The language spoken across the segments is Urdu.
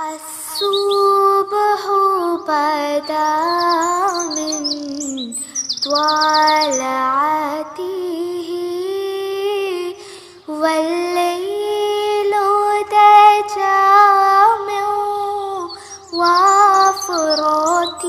الصبح بدا من طلعته والليل دجى من وفرته.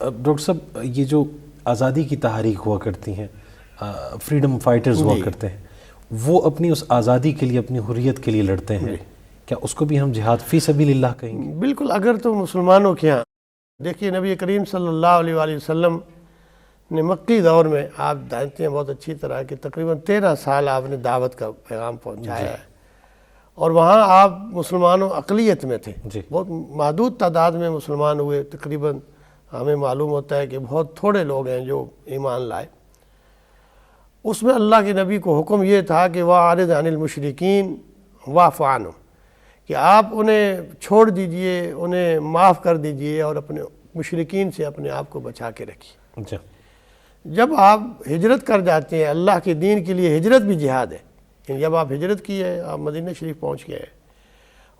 ڈاکٹر صاحب. یہ جو آزادی کی تحریک ہوا کرتی ہیں، فریڈم فائٹرز ہوا کرتے ہیں، وہ اپنی اس آزادی کے لیے، اپنی حریت کے لیے لڑتے ہیں، کیا اس کو بھی ہم جہاد فی سبیل اللہ کہیں گے؟ بالکل. اگر تو مسلمانوں کے ہاں دیکھیے نبی کریم صلی اللہ علیہ وآلہ وسلم نے مکی دور میں، آپ جانتے ہیں بہت اچھی طرح کہ تقریباً 13 سال آپ نے دعوت کا پیغام پہنچایا ہے، اور وہاں آپ مسلمانوں اقلیت میں تھے، بہت محدود تعداد میں مسلمان ہوئے. تقریباً ہمیں معلوم ہوتا ہے کہ بہت تھوڑے لوگ ہیں جو ایمان لائے. اس میں اللہ کے نبی کو حکم یہ تھا کہ وَأَعْرِضْ عَنِ الْمُشْرِكِينَ وَاعْفُ عَنْهُمْ، کہ آپ انہیں چھوڑ دیجئے، انہیں معاف کر دیجئے، اور اپنے مشرکین سے اپنے آپ کو بچا کے رکھیے. جب آپ ہجرت کر جاتے ہیں، اللہ کے دین کے لیے ہجرت بھی جہاد ہے. جب آپ ہجرت کی ہے، آپ مدینہ شریف پہنچ گئے،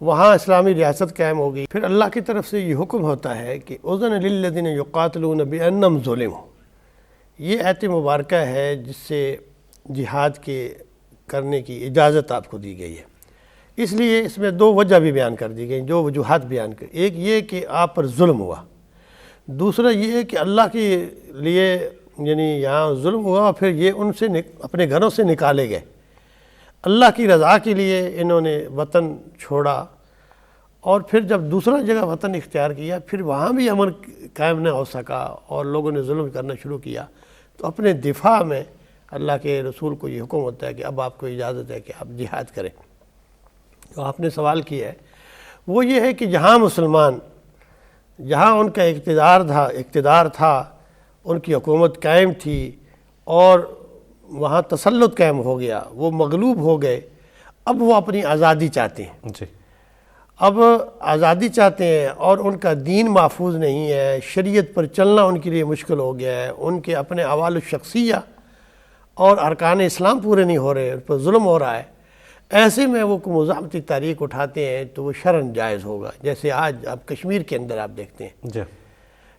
وہاں اسلامی ریاست قائم ہو گئی، پھر اللہ کی طرف سے یہ حکم ہوتا ہے کہ اذن للذین یقاتلون بانہم ظلموا. یہ آیت مبارکہ ہے جس سے جہاد کے کرنے کی اجازت آپ کو دی گئی ہے. اس لیے اس میں 2 وجہ بھی بیان کر دی گئی، 2 وجوہات بیان کر. ایک یہ کہ آپ پر ظلم ہوا، دوسرا یہ ہے کہ اللہ کے لیے یعنی یہاں ظلم ہوا، پھر یہ ان سے اپنے گھروں سے نکالے گئے. اللہ کی رضا کے لیے انہوں نے وطن چھوڑا، اور پھر جب دوسرا جگہ وطن اختیار کیا، پھر وہاں بھی امن قائم نہ ہو سکا اور لوگوں نے ظلم کرنا شروع کیا. تو اپنے دفاع میں اللہ کے رسول کو یہ حکم ہوتا ہے کہ اب آپ کو اجازت ہے کہ آپ جہاد کریں. تو آپ نے سوال کیا ہے، وہ یہ ہے کہ جہاں مسلمان، جہاں ان کا اقتدار تھا، ان کی حکومت قائم تھی، اور وہاں تسلط قائم ہو گیا، وہ مغلوب ہو گئے، اب وہ اپنی آزادی چاہتے ہیں. اب آزادی چاہتے ہیں، اور ان کا دین محفوظ نہیں ہے، شریعت پر چلنا ان کے لیے مشکل ہو گیا ہے، ان کے اپنے اعمال الشخصیہ اور ارکان اسلام پورے نہیں ہو رہے، ان پر ظلم ہو رہا ہے. ایسے میں وہ مزاحمتی تحریک اٹھاتے ہیں تو وہ شرعاً جائز ہوگا. جیسے آج آپ کشمیر کے اندر آپ دیکھتے ہیں،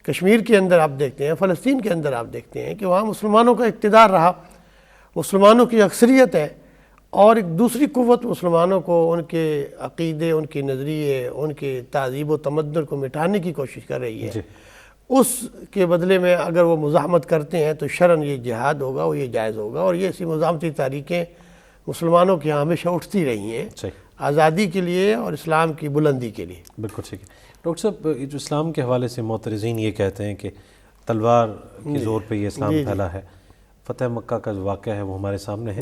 کشمیر کے اندر آپ دیکھتے ہیں، فلسطین کے اندر آپ دیکھتے ہیں کہ وہاں مسلمانوں کا اقتدار رہا، مسلمانوں کی اکثریت ہے، اور ایک دوسری قوت مسلمانوں کو ان کے عقیدے، ان کے نظریے، ان کے تہذیب و تمدن کو مٹانے کی کوشش کر رہی ہے. اس کے بدلے میں اگر وہ مزاحمت کرتے ہیں تو شرعاً یہ جہاد ہوگا، وہ یہ جائز ہوگا. اور یہ ایسی مزاحمتی تحریکیں مسلمانوں کے یہاں ہمیشہ اٹھتی رہی ہیں، آزادی کے لیے اور اسلام کی بلندی کے لیے. بالکل ٹھیک ہے ڈاکٹر صاحب. جو اسلام کے حوالے سے معترضین یہ کہتے ہیں کہ تلوار کے زور پہ یہ اسلام پھیلا ہے، فتح مکہ کا جو واقعہ ہے وہ ہمارے سامنے ہے.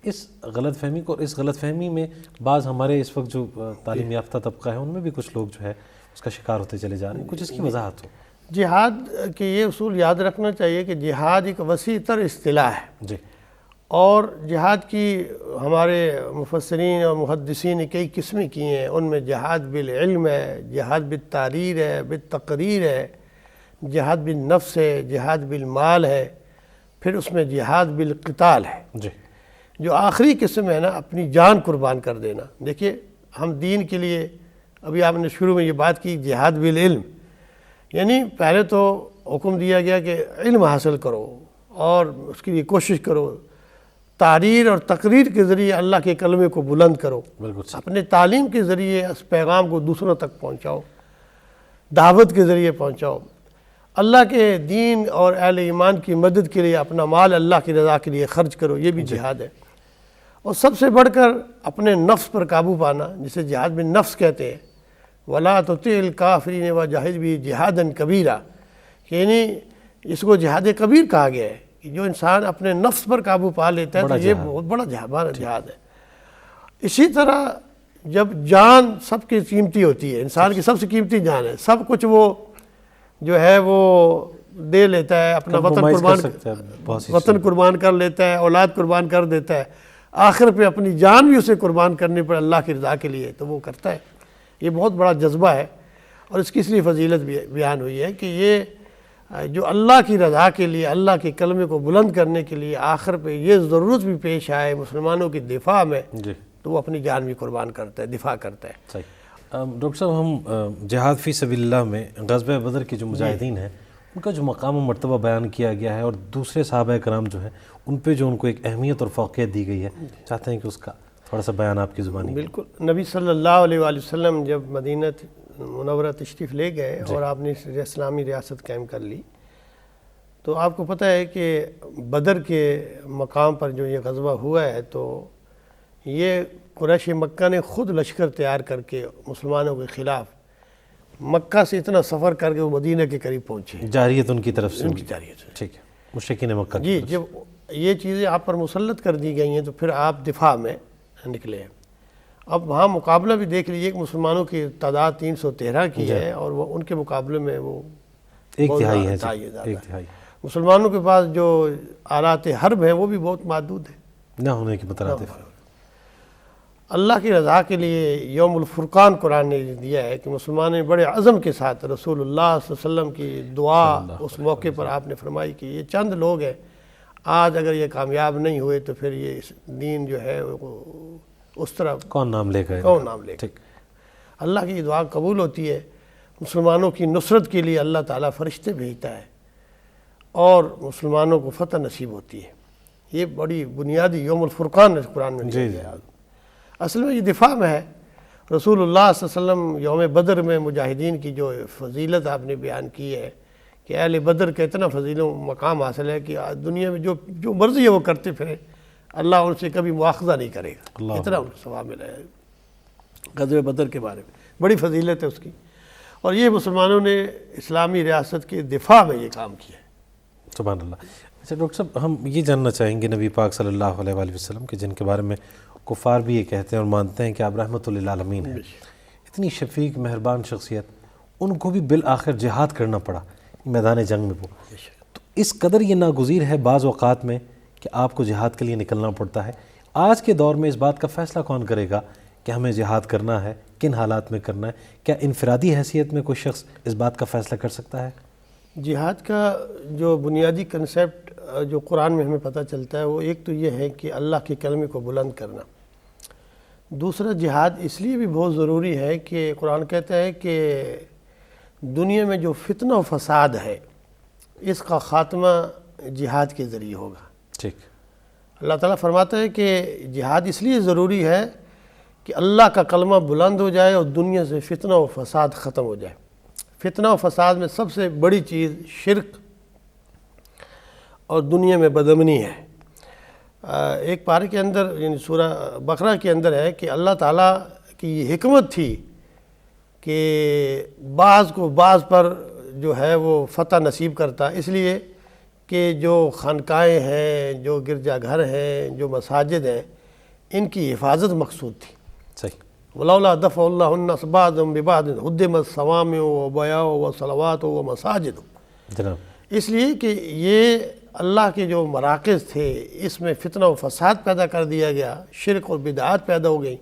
اس غلط فہمی کو، اس غلط فہمی میں بعض ہمارے اس وقت جو تعلیم یافتہ طبقہ ہے ان میں بھی کچھ لوگ جو ہے اس کا شکار ہوتے چلے جا رہے ہیں. کچھ اس کی وضاحت ہو. جہاد کے یہ اصول یاد رکھنا چاہیے کہ جہاد ایک وسیع تر اصطلاح ہے، اور جہاد کی ہمارے مفسرین اور محدثین نے کئی قسمیں کی ہیں. ان میں جہاد بالعلم ہے، جہاد بالتحریر ہے، بالتقریر ہے، جہاد بالنفس ہے، جہاد بالمال ہے، پھر اس میں جہاد بالقتال ہے. جو آخری قسم ہے نا، اپنی جان قربان کر دینا. دیکھیے ہم دین کے لیے، ابھی آپ نے شروع میں یہ بات کی جہاد بالعلم، یعنی پہلے تو حکم دیا گیا کہ علم حاصل کرو اور اس کے لیے کوشش کرو، تحریر اور تقریر کے ذریعے اللہ کے کلمے کو بلند کرو، اپنے تعلیم کے ذریعے اس پیغام کو دوسروں تک پہنچاؤ، دعوت کے ذریعے پہنچاؤ، اللہ کے دین اور اہل ایمان کی مدد کے لیے اپنا مال اللہ کی رضا کے لیے خرچ کرو، یہ بھی جہاد ہے. اور سب سے بڑھ کر اپنے نفس پر قابو پانا، جسے جہاد میں نفس کہتے ہیں. وَلَا تُطِعِ الْكَافِرِينَ وَجَاهِدْ بِهِ جِهَادًا كَبِيرًا، یعنی اس کو جہاد کبیر کہا گیا ہے کہ جو انسان اپنے نفس پر قابو پا لیتا ہے تو یہ بہت بڑا جہاد ہے. اسی طرح جب جان سب کی قیمتی ہوتی ہے، انسان کی سب سے قیمتی جان ہے، سب کچھ وہ جو ہے وہ دے لیتا ہے، اپنا وطن قربان کر لیتا ہے، اولاد قربان کر دیتا ہے، آخر پہ اپنی جان بھی اسے قربان کرنے پر اللہ کی رضا کے لیے تو وہ کرتا ہے. یہ بہت بڑا جذبہ ہے، اور اس کی اس لیے فضیلت بیان ہوئی ہے کہ یہ جو اللہ کی رضا کے لیے، اللہ کے کلمے کو بلند کرنے کے لیے آخر پہ یہ ضرورت بھی پیش آئے مسلمانوں کی دفاع میں، تو وہ اپنی جان بھی قربان کرتا ہے، دفاع کرتا ہے. صحیح. ڈاکٹر صاحب، ہم جہاد فی سبیل اللہ میں غزوہ بدر کے جو مجاہدین ہیں ان کا جو مقام و مرتبہ بیان کیا گیا ہے، اور دوسرے صحابہ کرام جو ہیں ان پہ جو ان کو ایک اہمیت اور فوقیت دی گئی ہے، چاہتے ہیں کہ اس کا تھوڑا سا بیان آپ کی زبانی. بالکل. نبی صلی اللہ علیہ وآلہ وسلم جب مدینہ منورہ تشریف لے گئے اور آپ نے اسلامی ریاست قائم کر لی، تو آپ کو پتہ ہے کہ بدر کے مقام پر جو یہ غزوہ ہوا ہے تو یہ قریش مکہ نے خود لشکر تیار کر کے مسلمانوں کے خلاف مکہ سے اتنا سفر کر کے وہ مدینہ کے قریب پہنچے، جاریت ان کی طرف سے ان کی جاریت سے۔ ٹھیک ہے، مشرکین مکہ جی، جب یہ چیزیں آپ پر مسلط کر دی گئی ہیں تو پھر آپ دفاع میں نکلے ہیں۔ اب وہاں مقابلہ بھی دیکھ لیجیے کہ مسلمانوں کی تعداد 313 کی ہے اور وہ ان کے مقابلے میں وہ ایک بہت تہائی ہے، زیادہ ایک تہائی مسلمانوں کے پاس جو آلات حرب ہیں وہ بھی بہت محدود ہیں۔ نہ ہونے کے مترادف۔ اللہ کی رضا کے لیے یوم الفرقان قرآن نے دیا ہے کہ مسلمان نے بڑے عزم کے ساتھ رسول اللہ صلی اللہ علیہ وسلم کی دعا اس موقع پر آپ نے فرمائی کہ یہ چند لوگ ہیں، آج اگر یہ کامیاب نہیں ہوئے تو پھر یہ دین جو ہے اس طرح کون نام لے گئے، کون نام لے گا۔ ٹھیک، اللہ کی دعا قبول ہوتی ہے، مسلمانوں کی نصرت کے لیے اللہ تعالیٰ فرشتے بھیجتا ہے اور مسلمانوں کو فتح نصیب ہوتی ہے۔ یہ بڑی بنیادی یوم الفرقان قرآن میں دیا گیا ہے۔ اصل میں یہ دفاع میں ہے۔ رسول اللہ صلی اللہ علیہ وسلم یوم بدر میں مجاہدین کی جو فضیلت آپ نے بیان کی ہے کہ اہل بدر کا اتنا فضیل مقام حاصل ہے کہ دنیا میں جو مرضی ہے وہ کرتے پھرے، اللہ ان سے کبھی مواخذہ نہیں کرے گا، اتنا ان کو ثواب ملا ہے۔ غزوہ بدر کے بارے میں بڑی فضیلت ہے اس کی، اور یہ مسلمانوں نے اسلامی ریاست کے دفاع میں یہ کام کیا ہے۔ سبحان اللہ۔ اچھا ڈاکٹر صاحب، ہم یہ جاننا چاہیں گے نبی پاک صلی اللہ علیہ وآلہ وسلم کے جن کے بارے میں کفار بھی یہ کہتے ہیں اور مانتے ہیں کہ آپ رحمت للعالمین ہیں، اتنی شفیق مہربان شخصیت، ان کو بھی بالآخر جہاد کرنا پڑا میدان جنگ میں وہ، تو اس قدر یہ ناگزیر ہے بعض اوقات میں کہ آپ کو جہاد کے لیے نکلنا پڑتا ہے۔ آج کے دور میں اس بات کا فیصلہ کون کرے گا کہ ہمیں جہاد کرنا ہے، کن حالات میں کرنا ہے؟ کیا انفرادی حیثیت میں کوئی شخص اس بات کا فیصلہ کر سکتا ہے؟ جہاد کا جو بنیادی کنسیپٹ جو قرآن میں ہمیں پتہ چلتا ہے وہ ایک تو یہ ہے کہ اللہ کے کلمے کو بلند کرنا۔ دوسرا، جہاد اس لیے بھی بہت ضروری ہے کہ قرآن کہتا ہے کہ دنیا میں جو فتنہ و فساد ہے اس کا خاتمہ جہاد کے ذریعے ہوگا۔ ٹھیک، اللہ تعالیٰ فرماتا ہے کہ جہاد اس لیے ضروری ہے کہ اللہ کا کلمہ بلند ہو جائے اور دنیا سے فتنہ و فساد ختم ہو جائے۔ فتنہ و فساد میں سب سے بڑی چیز شرک اور دنیا میں بدامنی ہے۔ ایک پارے کے اندر یعنی سورہ بقرہ کے اندر ہے کہ اللہ تعالیٰ کی یہ حکمت تھی کہ بعض کو بعض پر جو ہے وہ فتح نصیب کرتا، اس لیے کہ جو خانقاہیں ہیں، جو گرجا گھر ہیں، جو مساجد ہیں، ان کی حفاظت مقصود تھی۔ صحیح۔ وَلَوْلَا دَفْعُ اللَّهِ النَّاسَ بَعْضَهُم بِبَعْضٍ هُدِّمَتْ صَوَامِعُ وَبِيَعٌ وَصَلَوَاتٌ وَمَسَاجِدُ، جناب، اس لیے کہ یہ اللہ کے جو مراکز تھے اس میں فتنہ و فساد پیدا کر دیا گیا، شرک اور بدعات پیدا ہو گئی۔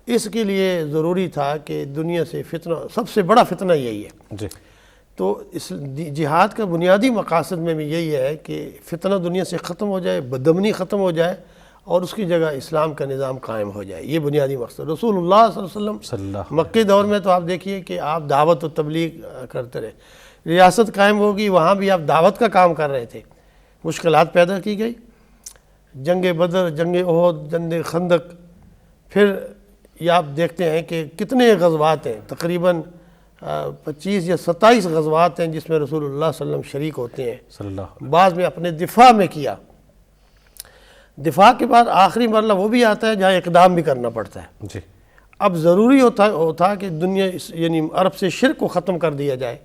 اس کے لیے ضروری تھا کہ دنیا سے فتنہ، سب سے بڑا فتنہ یہی ہے۔ جی، تو اس جہاد کا بنیادی مقاصد میں بھی یہی ہے کہ فتنہ دنیا سے ختم ہو جائے، بدامنی ختم ہو جائے اور اس کی جگہ اسلام کا نظام قائم ہو جائے۔ یہ بنیادی مقصد۔ رسول اللہ صلی اللہ علیہ وسلم مکی دور میں تو آپ دیکھیے کہ آپ دعوت و تبلیغ کرتے رہے، ریاست قائم ہوگی وہاں بھی آپ دعوت کا کام کر رہے تھے۔ مشکلات پیدا کی گئی، جنگ بدر، جنگ احد، جنگ خندق، پھر یہ آپ دیکھتے ہیں کہ کتنے غزوات ہیں، تقریباً 25 یا 27 غزوات ہیں جس میں رسول اللہ صلی اللہ علیہ وسلم شریک ہوتے ہیں۔ صلی اللہ، بعض میں اپنے دفاع میں کیا، دفاع کے بعد آخری مرحلہ وہ بھی آتا ہے جہاں اقدام بھی کرنا پڑتا ہے۔ جی، اب ضروری ہوتا کہ دنیا یعنی عرب سے شرک کو ختم کر دیا جائے،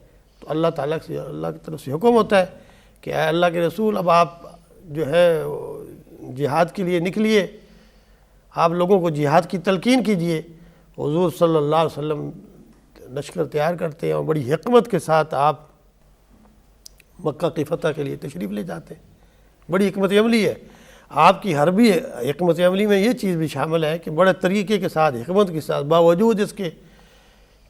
تو اللہ تعالیٰ سے، اللہ کی طرف سے حکم ہوتا ہے کہ اے اللہ کے رسول اب آپ جو ہے جہاد کے لیے نکلیے، آپ لوگوں کو جہاد کی تلقین کیجئے۔ حضور صلی اللہ علیہ وسلم لشکر تیار کرتے ہیں اور بڑی حکمت کے ساتھ آپ مکہ کی فتح کے لیے تشریف لے جاتے ہیں۔ بڑی حکمت عملی ہے آپ کی، حربی حکمت عملی میں یہ چیز بھی شامل ہے کہ بڑے طریقے کے ساتھ، حکمت کے ساتھ، باوجود اس کے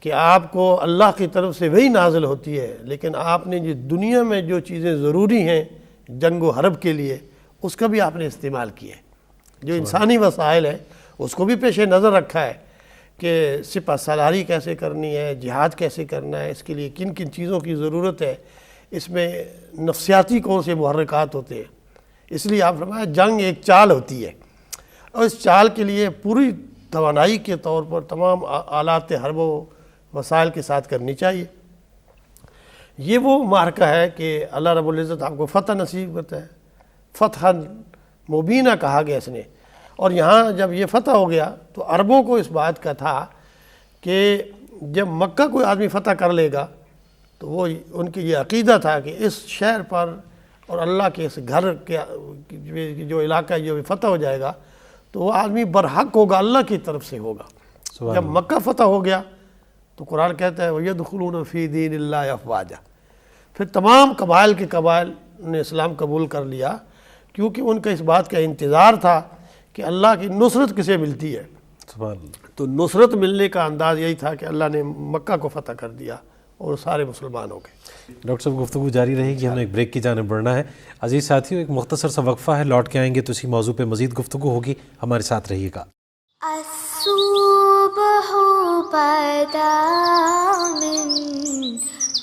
کہ آپ کو اللہ کی طرف سے وہی نازل ہوتی ہے، لیکن آپ نے جو دنیا میں جو چیزیں ضروری ہیں جنگ و حرب کے لیے اس کا بھی آپ نے استعمال کیا ہے۔ جو انسانی وسائل ہیں اس کو بھی پیش نظر رکھا ہے کہ سپہ سالاری کیسے کرنی ہے، جہاد کیسے کرنا ہے، اس کے لیے کن کن چیزوں کی ضرورت ہے، اس میں نفسیاتی کون سے محرکات ہوتے ہیں۔ اس لیے آپ فرمایا جنگ ایک چال ہوتی ہے اور اس چال کے لیے پوری توانائی کے طور پر تمام آلات حرب و وسائل کے ساتھ کرنی چاہیے۔ یہ وہ معرکہ ہے کہ اللہ رب العزت آپ کو فتح نصیب کرتا ہے، فتح مبینہ کہا گیا اس نے۔ اور یہاں جب یہ فتح ہو گیا تو عربوں کو اس بات کا تھا کہ جب مکہ کوئی آدمی فتح کر لے گا تو وہ ان کی یہ عقیدہ تھا کہ اس شہر پر اور اللہ کے اس گھر کے جو علاقہ جو فتح ہو جائے گا تو وہ آدمی برحق ہوگا، اللہ کی طرف سے ہوگا۔ جب مکہ فتح ہو گیا تو قرآن کہتا ہے وَيَدْخُلُونَ فِي دِينِ اللَّهِ أَفْوَاجًا، پھر تمام قبائل کے قبائل نے اسلام قبول کر لیا، کیونکہ ان کا اس بات کا انتظار تھا کہ اللہ کی نصرت کسے ملتی ہے۔ تو نصرت ملنے کا انداز یہی تھا کہ اللہ نے مکہ کو فتح کر دیا اور سارے مسلمان ہو گئے۔ ڈاکٹر صاحب گفتگو جاری رہے گی، ہمیں ایک بریک کی جانب بڑھنا ہے۔ عزیز ساتھیوں، ایک مختصر سا وقفہ ہے، لوٹ کے آئیں گے تو اسی موضوع پہ مزید گفتگو ہوگی، ہمارے ساتھ رہیے گا۔ الصبح بدا من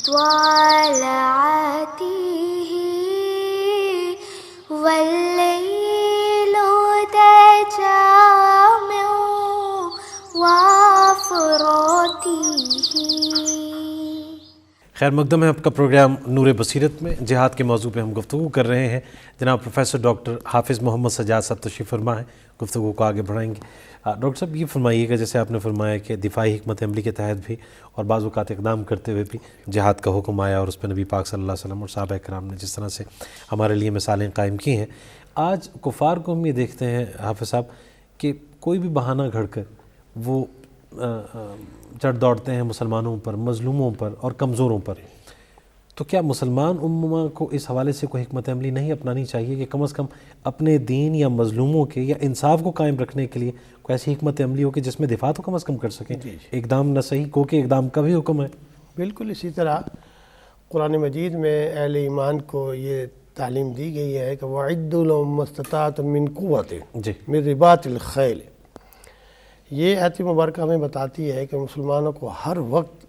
طلعته والليل دجى من وافراته۔ خیر مقدم ہے آپ کا پروگرام نور بصیرت میں، جہاد کے موضوع پہ ہم گفتگو کر رہے ہیں۔ جناب پروفیسر ڈاکٹر حافظ محمد سجاد صاحب تشریف فرما ہے، گفتگو کو آگے بڑھائیں گے۔ ڈاکٹر صاحب یہ فرمائیے گا، جیسے آپ نے فرمایا کہ دفاعی حکمت عملی کے تحت بھی اور بعض اوقات اقدام کرتے ہوئے بھی جہاد کا حکم آیا، اور اس پہ نبی پاک صلی اللہ علیہ وسلم اور صحابہ کرام نے جس طرح سے ہمارے لیے مثالیں قائم کی ہیں۔ آج کفار کو ہم یہ دیکھتے ہیں حافظ صاحب کہ کوئی بھی بہانہ گھڑ کر وہ چڑھ دوڑتے ہیں مسلمانوں پر، مظلوموں پر اور کمزوروں پر۔ تو کیا مسلمان امہ کو اس حوالے سے کوئی حکمت عملی نہیں اپنانی چاہیے کہ کم از کم اپنے دین یا مظلوموں کے یا انصاف کو قائم رکھنے کے لیے کوئی ایسی حکمت عملی ہو کہ جس میں دفاع تو کم از کم کر سکیں؟ اقدام نہ صحیح کو کہ اقدام کا بھی حکم ہے۔ بالکل اسی طرح قرآن مجید میں اہل ایمان کو یہ تعلیم دی گئی ہے کہ وَعِدُّوا لَهُم مَّا اسْتَطَعْتُم مِّن قُوَّةٍ مِّن رِبَاطِ الْخَيْلِ۔ یہ آیت مبارکہ ہمیں بتاتی ہے کہ مسلمانوں کو ہر وقت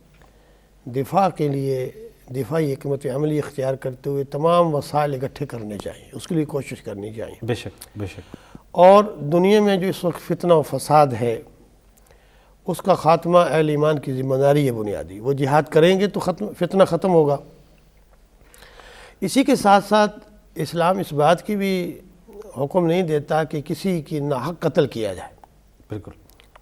دفاع کے لیے دفاعی حکمت عملی اختیار کرتے ہوئے تمام وسائل اکٹھے کرنے چاہیے، اس کے لیے کوشش کرنی چاہیے۔ بے شک بے شک۔ اور دنیا میں جو اس وقت فتنہ و فساد ہے اس کا خاتمہ اہل ایمان کی ذمہ داری ہے بنیادی۔ وہ جہاد کریں گے تو فتنہ ختم ہوگا۔ اسی کے ساتھ ساتھ اسلام اس بات کی بھی حکم نہیں دیتا کہ کسی کی ناحق قتل کیا جائے۔ بالکل۔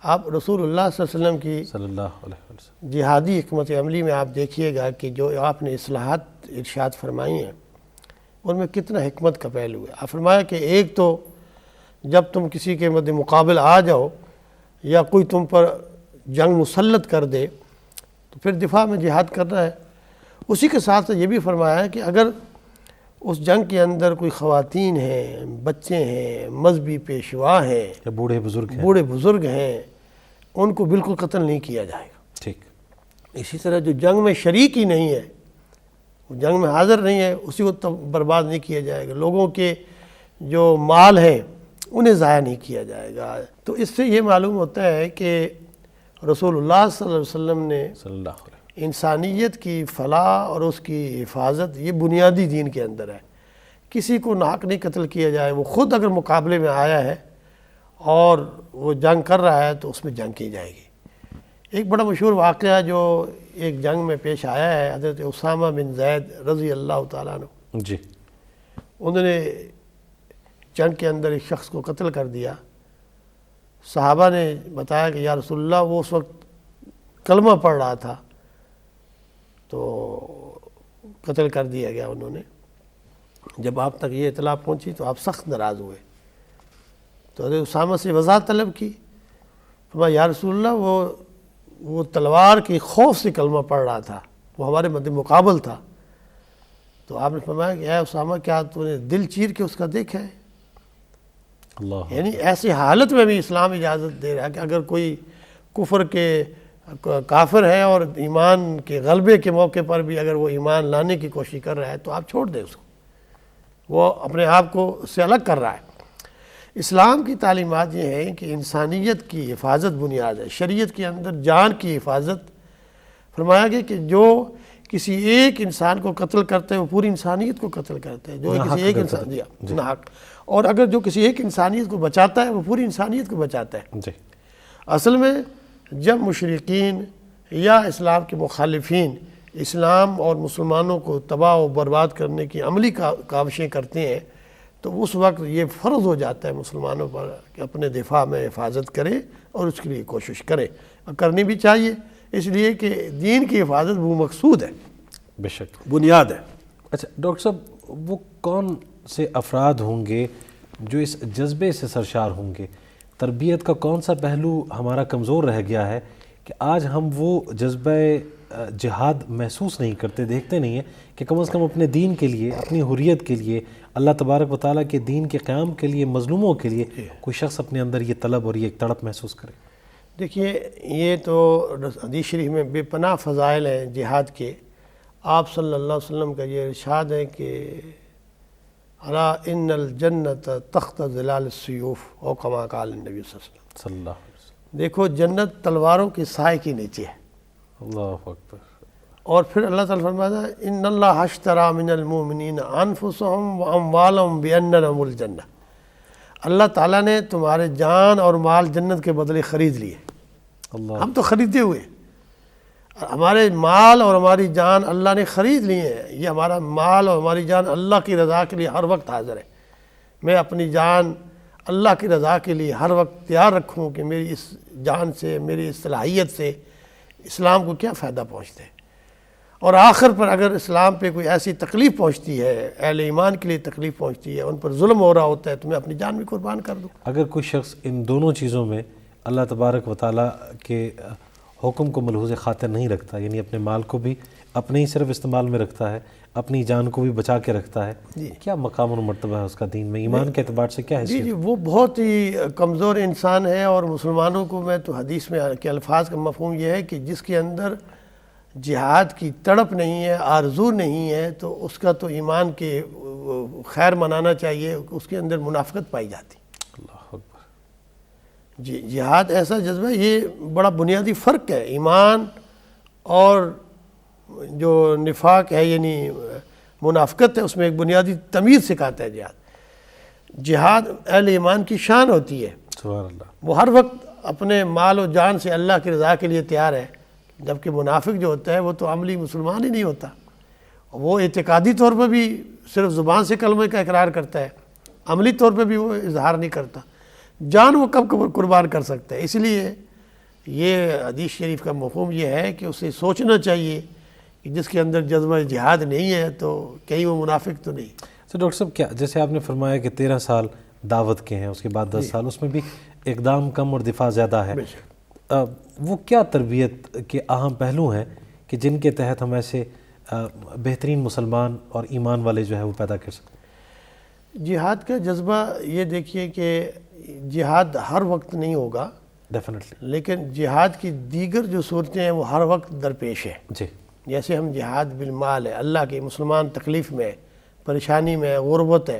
آپ رسول اللہ صلی اللہ علیہ وسلم کی صلی اللہ علیہ وسلم جہادی حکمت عملی میں آپ دیکھیے گا کہ جو آپ نے اصلاحات ارشاد فرمائی ہیں ان میں کتنا حکمت کا پہلو ہے۔ آپ فرمایا کہ ایک تو جب تم کسی کے مد مقابل آ جاؤ یا کوئی تم پر جنگ مسلط کر دے تو پھر دفاع میں جہاد کرنا ہے۔ اسی کے ساتھ یہ بھی فرمایا ہے کہ اگر اس جنگ کے اندر کوئی خواتین ہیں، بچے ہیں، مذہبی پیشوا ہیں، یا بوڑھے بزرگ ہیں، ان کو بالکل قتل نہیں کیا جائے گا۔ ٹھیک۔ اسی طرح جو جنگ میں شریک ہی نہیں ہے، وہ جنگ میں حاضر نہیں ہے، اسی کو برباد نہیں کیا جائے گا۔ لوگوں کے جو مال ہیں انہیں ضائع نہیں کیا جائے گا۔ تو اس سے یہ معلوم ہوتا ہے کہ رسول اللہ صلی اللہ علیہ وسلم نے انسانیت کی فلاح اور اس کی حفاظت یہ بنیادی دین کے اندر ہے۔ کسی کو ناحق نہیں قتل کیا جائے۔ وہ خود اگر مقابلے میں آیا ہے اور وہ جنگ کر رہا ہے تو اس میں جنگ کی جائے گی۔ ایک بڑا مشہور واقعہ جو ایک جنگ میں پیش آیا ہے، حضرت اسامہ بن زید رضی اللہ تعالیٰ عنہ، جی، انہوں نے جنگ کے اندر ایک شخص کو قتل کر دیا۔ صحابہ نے بتایا کہ یا رسول اللہ وہ اس وقت کلمہ پڑھ رہا تھا، تو قتل کر دیا گیا انہوں نے۔ جب آپ تک یہ اطلاع پہنچی تو آپ سخت ناراض ہوئے، تو حضرت اسامہ سے وضاحت طلب کی۔ فرمایا یا رسول اللہ وہ تلوار کی خوف سے کلمہ پڑھ رہا تھا، وہ ہمارے مد مقابل تھا۔ تو آپ نے فرمایا کہ اے اسامہ کیا تو نے دل چیر کے اس کا دیکھا ہے؟ اللہ، یعنی ایسی حالت میں بھی اسلام اجازت دے رہا ہے کہ اگر کوئی کفر کے کافر ہے اور ایمان کے غلبے کے موقع پر بھی اگر وہ ایمان لانے کی کوشش کر رہا ہے تو آپ چھوڑ دیں اس کو، وہ اپنے آپ کو اس سے الگ کر رہا ہے۔ اسلام کی تعلیمات یہ ہیں کہ انسانیت کی حفاظت بنیاد ہے۔ شریعت کے اندر جان کی حفاظت فرمایا گیا کہ جو کسی ایک انسان کو قتل کرتا ہے وہ پوری انسانیت کو قتل کرتا ہے، جو کسی ایک انسان ناحق، اور اگر جو کسی ایک انسانیت کو بچاتا ہے وہ پوری انسانیت کو بچاتا ہے۔ جی، اصل میں جب مشرکین یا اسلام کے مخالفین اسلام اور مسلمانوں کو تباہ و برباد کرنے کی عملی کاوشیں کرتے ہیں، تو اس وقت یہ فرض ہو جاتا ہے مسلمانوں پر کہ اپنے دفاع میں حفاظت کرے اور اس کے لیے کوشش کرے، اور کرنی بھی چاہیے، اس لیے کہ دین کی حفاظت وہ مقصود ہے، بے شک، بنیاد ہے۔ اچھا ڈاکٹر صاحب، وہ کون سے افراد ہوں گے جو اس جذبے سے سرشار ہوں گے؟ تربیت کا کون سا پہلو ہمارا کمزور رہ گیا ہے کہ آج ہم وہ جذبہ جہاد محسوس نہیں کرتے، دیکھتے نہیں ہیں کہ کم از کم اپنے دین کے لیے، اپنی حریت کے لیے، اللہ تبارک و تعالیٰ کے دین کے قیام کے لیے، مظلوموں کے لیے کوئی شخص اپنے اندر یہ طلب اور یہ ایک تڑپ محسوس کرے؟ دیکھیے، یہ تو حدیث شریف میں بے پناہ فضائل ہیں جہاد کے۔ آپ صلی اللہ علیہ وسلم کا یہ ارشاد ہے کہ الا ان الجنت تحت ظلال السیوف، او کما قال النبی صلی اللہ علیہ وسلم۔ صلی اللہ علیہ وسلم۔ دیکھو، جنت تلواروں کے سائے کے نیچے ہے، اللہ اکبر۔ اور پھر اللہ تعالیٰ فرماتا ہے ان اللہ اشتری من المؤمنین انفسهم واموالهم بان لهم الجنہ، اللہ تعالیٰ نے تمہارے جان اور مال جنت کے بدلے خرید لیے۔ اللہ، ہم تو خریدے ہوئے ہیں، ہمارے مال اور ہماری جان اللہ نے خرید لیے ہیں۔ یہ ہمارا مال اور ہماری جان اللہ کی رضا کے لیے ہر وقت حاضر ہے۔ میں اپنی جان اللہ کی رضا کے لیے ہر وقت تیار رکھوں کہ میری اس جان سے، میری اس صلاحیت سے اسلام کو کیا فائدہ پہنچتا ہے، اور آخر پر اگر اسلام پہ کوئی ایسی تکلیف پہنچتی ہے، اہل ایمان کے لیے تکلیف پہنچتی ہے، ان پر ظلم ہو رہا ہوتا ہے، تو میں اپنی جان بھی قربان کر دوں۔ اگر کوئی شخص ان دونوں چیزوں میں اللہ تبارک و تعالیٰ کے حکم کو ملحوظ خاطر نہیں رکھتا، یعنی اپنے مال کو بھی اپنے ہی صرف استعمال میں رکھتا ہے، اپنی جان کو بھی بچا کے رکھتا ہے، کیا مقام اور مرتبہ ہے اس کا دین میں؟ ایمان کے اعتبار سے کیا حیثیت؟ جی، وہ بہت ہی کمزور انسان ہے، اور مسلمانوں کو میں تو حدیث میں کے الفاظ کا مفہوم یہ ہے کہ جس کے اندر جہاد کی تڑپ نہیں ہے، آرزو نہیں ہے، تو اس کا تو ایمان کے خیر منانا چاہیے، اس کے اندر منافقت پائی جاتی۔ اللہ اکبر۔ جی، جہاد ایسا جذبہ، یہ بڑا بنیادی فرق ہے ایمان اور جو نفاق ہے، یعنی منافقت ہے، اس میں ایک بنیادی تمیز سکھاتا ہے جہاد۔ جہاد اہل ایمان کی شان ہوتی ہے، سبحان اللہ۔ وہ ہر وقت اپنے مال و جان سے اللہ کی رضا کے لیے تیار ہے، جبکہ منافق جو ہوتا ہے وہ تو عملی مسلمان ہی نہیں ہوتا، وہ اعتقادی طور پر بھی صرف زبان سے کلمے کا اقرار کرتا ہے، عملی طور پر بھی وہ اظہار نہیں کرتا، جان وہ کب قربان کر سکتا ہے۔ اس لیے یہ حدیث شریف کا مفہوم یہ ہے کہ اسے سوچنا چاہیے کہ جس کے اندر جذبہ جہاد نہیں ہے تو کہیں وہ منافق تو نہیں۔ تو ڈاکٹر صاحب، کیا جیسے آپ نے فرمایا کہ 13 سال دعوت کے ہیں، اس کے بعد 10 سال، اس میں بھی اقدام کم اور دفاع زیادہ ہے، وہ کیا تربیت کے اہم پہلو ہیں کہ جن کے تحت ہم ایسے بہترین مسلمان اور ایمان والے جو ہے وہ پیدا کر سکتے ہیں؟ جہاد کا جذبہ، یہ دیکھیے کہ جہاد ہر وقت نہیں ہوگا ڈیفینیٹلی، لیکن جہاد کی دیگر جو صورتیں ہیں وہ ہر وقت درپیش ہیں۔ جی، جیسے ہم جہاد بالمال ہے، اللہ کے مسلمان تکلیف میں، پریشانی میں، غربت ہے،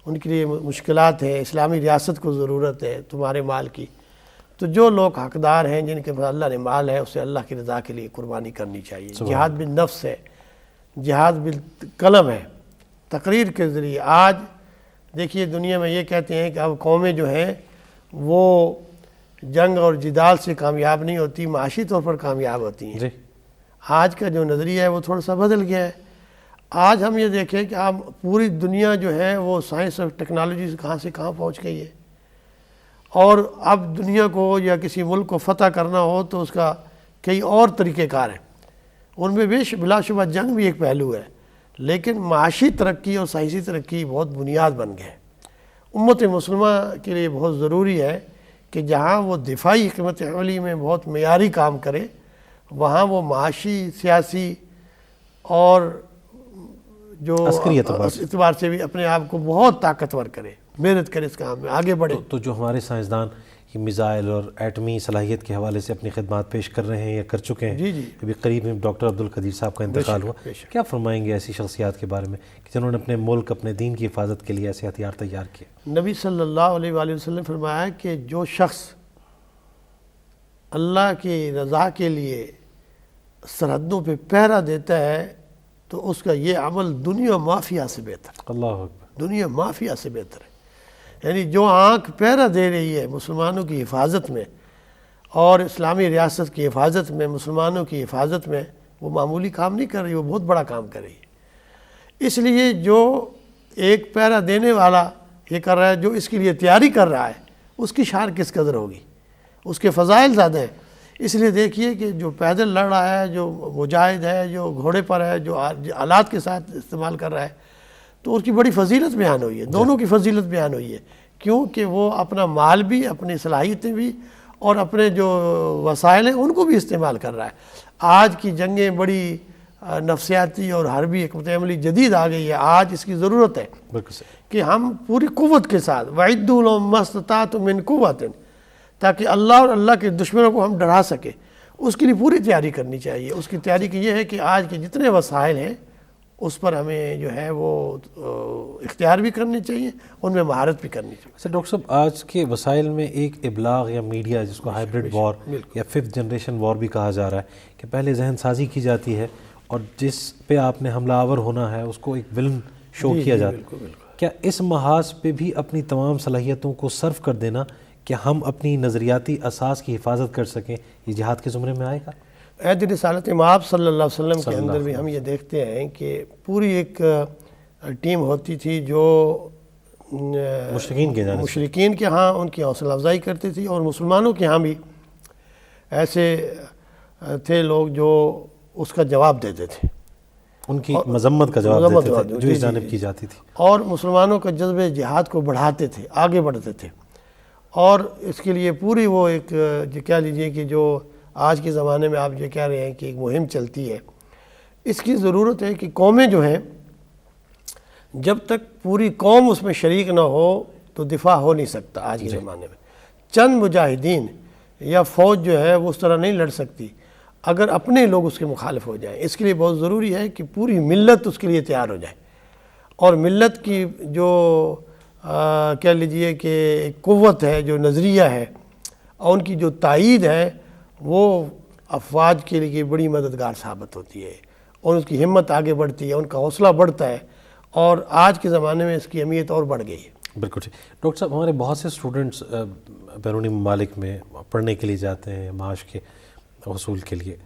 ان کے لیے مشکلات ہیں، اسلامی ریاست کو ضرورت ہے تمہارے مال کی، تو جو لوگ حقدار ہیں، جن کے پاس اللہ نے مال ہے، اسے اللہ کی رضا کے لیے قربانی کرنی چاہیے۔ جہاد بالنفس ہے، جہاد بالقلم ہے، تقریر کے ذریعے۔ آج دیکھیے دنیا میں یہ کہتے ہیں کہ اب قومیں جو ہیں وہ جنگ اور جدال سے کامیاب نہیں ہوتی، معاشی طور پر کامیاب ہوتی ہیں۔ جی، آج کا جو نظریہ ہے وہ تھوڑا سا بدل گیا ہے۔ آج ہم یہ دیکھیں کہ اب پوری دنیا جو ہے وہ سائنس اور ٹیکنالوجی سے کہاں پہنچ گئی ہے، اور اب دنیا کو یا کسی ملک کو فتح کرنا ہو تو اس کا کئی اور طریقہ کار ہیں، ان میں بلا شبہ جنگ بھی ایک پہلو ہے، لیکن معاشی ترقی اور سائنسی ترقی بہت بنیاد بن گئے۔ امت مسلمہ کے لیے بہت ضروری ہے کہ جہاں وہ دفاعی حکمت عملی میں بہت معیاری کام کرے، وہاں وہ معاشی، سیاسی اور جو عسکری اعتبار سے بھی اپنے آپ کو بہت طاقتور کرے، محنت کرے، اس کام میں آگے بڑھے۔ تو جو ہمارے سائنسدان یہ میزائل اور ایٹمی صلاحیت کے حوالے سے اپنی خدمات پیش کر رہے ہیں یا کر چکے ہیں، جی جی، ابھی قریب میں ڈاکٹر عبدالقدیر صاحب کا انتقال ہوا، کیا فرمائیں گے ایسی شخصیات کے بارے میں کہ جنہوں نے اپنے ملک، اپنے دین کی حفاظت کے لیے ایسے ہتھیار تیار کیے؟ نبی صلی اللہ علیہ وآلہ وسلم فرمایا کہ جو شخص اللہ کی رضا کے لیے سرحدوں پہ پہرا دیتا ہے تو اس کا یہ عمل دنیا مافیا سے بہتر ہے، اللہ اکبر، دنیا مافیا سے بہتر ہے۔ یعنی جو آنکھ پہرا دے رہی ہے مسلمانوں کی حفاظت میں، اور اسلامی ریاست کی حفاظت میں، مسلمانوں کی حفاظت میں وہ معمولی کام نہیں کر رہی، وہ بہت بڑا کام کر رہی ہے۔ اس لیے جو ایک پہرا دینے والا یہ کر رہا ہے، جو اس کے لیے تیاری کر رہا ہے، اس کی شان کس قدر ہوگی، اس کے فضائل زیادہ ہیں۔ اس لیے دیکھیے کہ جو پیدل لڑ رہا ہے، جو مجاہد ہے، جو گھوڑے پر ہے، جو آلات کے ساتھ استعمال کر رہا ہے، تو اس کی بڑی فضیلت بیان ہوئی ہے، دونوں کی فضیلت بیان ہوئی ہے، کیونکہ وہ اپنا مال بھی، اپنی صلاحیتیں بھی اور اپنے جو وسائل ہیں ان کو بھی استعمال کر رہا ہے۔ آج کی جنگیں بڑی نفسیاتی اور حربی حکمت عملی جدید آ گئی ہے، آج اس کی ضرورت ہے کہ ہم پوری قوت کے ساتھ وَعِدُّوا لَهُم مَّا اسْتَطَعْتُم مِّن قُوَّةٍ، تاکہ اللہ اور اللہ کے دشمنوں کو ہم ڈرا سکیں، اس کے لیے پوری تیاری کرنی چاہیے۔ اس کی تیاری کی یہ ہے کہ آج کے جتنے وسائل ہیں اس پر ہمیں جو ہے وہ اختیار بھی کرنے چاہیے، ان میں مہارت بھی کرنی چاہیے۔ سر ڈاکٹر صاحب، آج کے وسائل میں ایک ابلاغ یا میڈیا، جس کو ہائبرڈ وار یا 5th جنریشن وار بھی کہا جا رہا ہے، کہ پہلے ذہن سازی کی جاتی ہے اور جس پہ آپ نے حملہ آور ہونا ہے اس کو ایک ولن شو کیا جاتا ہے۔ کیا اس محاذ پہ بھی اپنی تمام صلاحیتوں کو صرف کر دینا کہ ہم اپنی نظریاتی اساس کی حفاظت کر سکیں، یہ جہاد کے زمرے میں آئے گا؟ عہد رسالت مآب صلی اللہ علیہ وسلم کے اندر بھی ہم یہ دیکھتے ہیں کہ پوری ایک ٹیم ہوتی تھی جو مشرکین کے ہاں ان کی حوصلہ افزائی کرتی تھی، اور مسلمانوں کے ہاں بھی ایسے تھے لوگ جو اس کا جواب دیتے تھے، ان کی مذمت کا جواب دیتے تھے جو اس جانب کی جاتی تھی، اور مسلمانوں کا جذبہ جہاد کو بڑھاتے تھے، آگے بڑھتے تھے۔ اور اس کے لیے پوری وہ ایک کہہ لیجئے کہ جو آج کے زمانے میں آپ یہ کہہ رہے ہیں کہ ایک مہم چلتی ہے، اس کی ضرورت ہے کہ قومیں جو ہیں، جب تک پوری قوم اس میں شریک نہ ہو تو دفاع ہو نہیں سکتا۔ آج کے زمانے میں چند مجاہدین یا فوج جو ہے وہ اس طرح نہیں لڑ سکتی اگر اپنے لوگ اس کے مخالف ہو جائیں۔ اس کے لیے بہت ضروری ہے کہ پوری ملت اس کے لیے تیار ہو جائے، اور ملت کی جو کہہ لیجئے کہ قوت ہے، جو نظریہ ہے، اور ان کی جو تائید ہے، وہ افواج کے لیے بڑی مددگار ثابت ہوتی ہے، اور اس کی ہمت آگے بڑھتی ہے، ان کا حوصلہ بڑھتا ہے، اور آج کے زمانے میں اس کی اہمیت اور بڑھ گئی ہے۔ بالکل ٹھیک۔ ڈاکٹر صاحب، ہمارے بہت سے اسٹوڈنٹس بیرونی ممالک میں پڑھنے کے لیے جاتے ہیں، معاش کے حصول کے لیے،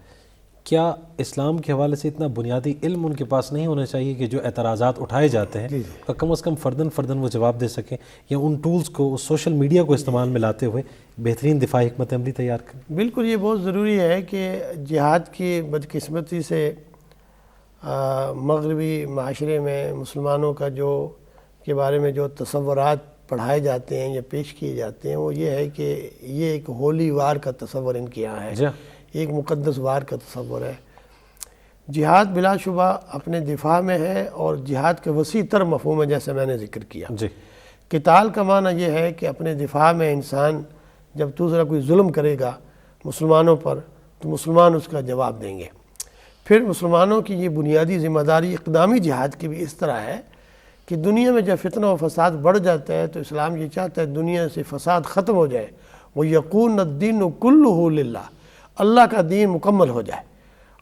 کیا اسلام کے حوالے سے اتنا بنیادی علم ان کے پاس نہیں ہونا چاہیے کہ جو اعتراضات اٹھائے جاتے ہیں تو کم از کم فرداً وہ جواب دے سکیں، یا ان ٹولز کو، اس سوشل میڈیا کو استعمال میں لاتے ہوئے بہترین دفاعی حکمت عملی تیار کریں؟ بالکل، یہ بہت ضروری ہے کہ جہاد کی بدقسمتی سے مغربی معاشرے میں مسلمانوں کا کے بارے میں جو تصورات پڑھائے جاتے ہیں یا پیش کیے جاتے ہیں، وہ یہ ہے کہ یہ ایک ہولی وار کا تصور ان کے یہاں ہے، ایک مقدس وار کا تصور ہے۔ جہاد بلا شبہ اپنے دفاع میں ہے، اور جہاد کا وسیع تر مفہوم ہے، جیسے میں نے ذکر کیا۔ قتال کا معنی یہ ہے کہ اپنے دفاع میں انسان جب دوسرا کوئی ظلم کرے گا مسلمانوں پر تو مسلمان اس کا جواب دیں گے۔ پھر مسلمانوں کی یہ بنیادی ذمہ داری اقدامی جہاد کی بھی اس طرح ہے کہ دنیا میں جب فتنہ و فساد بڑھ جاتا ہے تو اسلام یہ چاہتا ہے دنیا سے فساد ختم ہو جائے، وَيَكُونَ الدِّينُ كُلُّهُ لِلَّهِ، اللہ کا دین مکمل ہو جائے،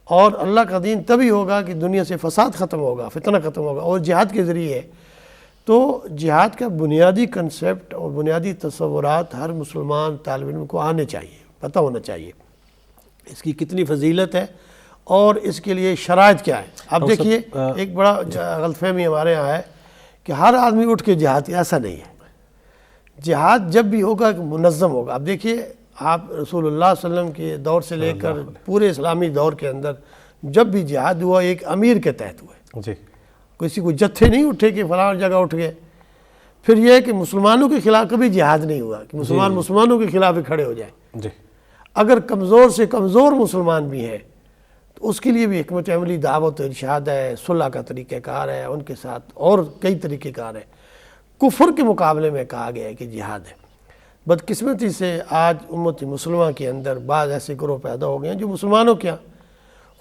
اور اللہ کا دین تبھی ہوگا کہ دنیا سے فساد ختم ہوگا، فتنہ ختم ہوگا، اور جہاد کے ذریعے۔ تو جہاد کا بنیادی کنسیپٹ اور بنیادی تصورات ہر مسلمان طالب علم کو آنے چاہیے، پتہ ہونا چاہیے اس کی کتنی فضیلت ہے اور اس کے لیے شرائط کیا ہے۔ اب دیکھیے، ایک بڑا غلط فہمی ہمارے یہاں ہے کہ ہر آدمی اٹھ کے جہاد، ایسا نہیں ہے۔ جہاد جب بھی ہوگا کہ منظم ہوگا۔ اب دیکھیے، آپ رسول اللہ صلی اللہ علیہ وسلم کے دور سے لے کر پورے اسلامی دور کے اندر جب بھی جہاد ہوا ایک امیر کے تحت ہوا ہے، کسی کو جتھے نہیں اٹھے کہ فلاں جگہ اٹھ گئے۔ پھر یہ ہے کہ مسلمانوں کے خلاف کبھی جہاد نہیں ہوا کہ مسلمانوں کے خلاف ہی کھڑے ہو جائیں۔ اگر کمزور سے کمزور مسلمان بھی ہیں تو اس کے لیے بھی حکمت عملی دعوت و ارشاد ہے، صلح کا طریقہ کار ہے ان کے ساتھ، اور کئی طریقہ کار ہے۔ کفر کے مقابلے میں کہا گیا ہے کہ جہاد ہے۔ بدقسمتی سے آج امت مسلمہ کے اندر بعض ایسے گروہ پیدا ہو گئے ہیں جو مسلمانوں کے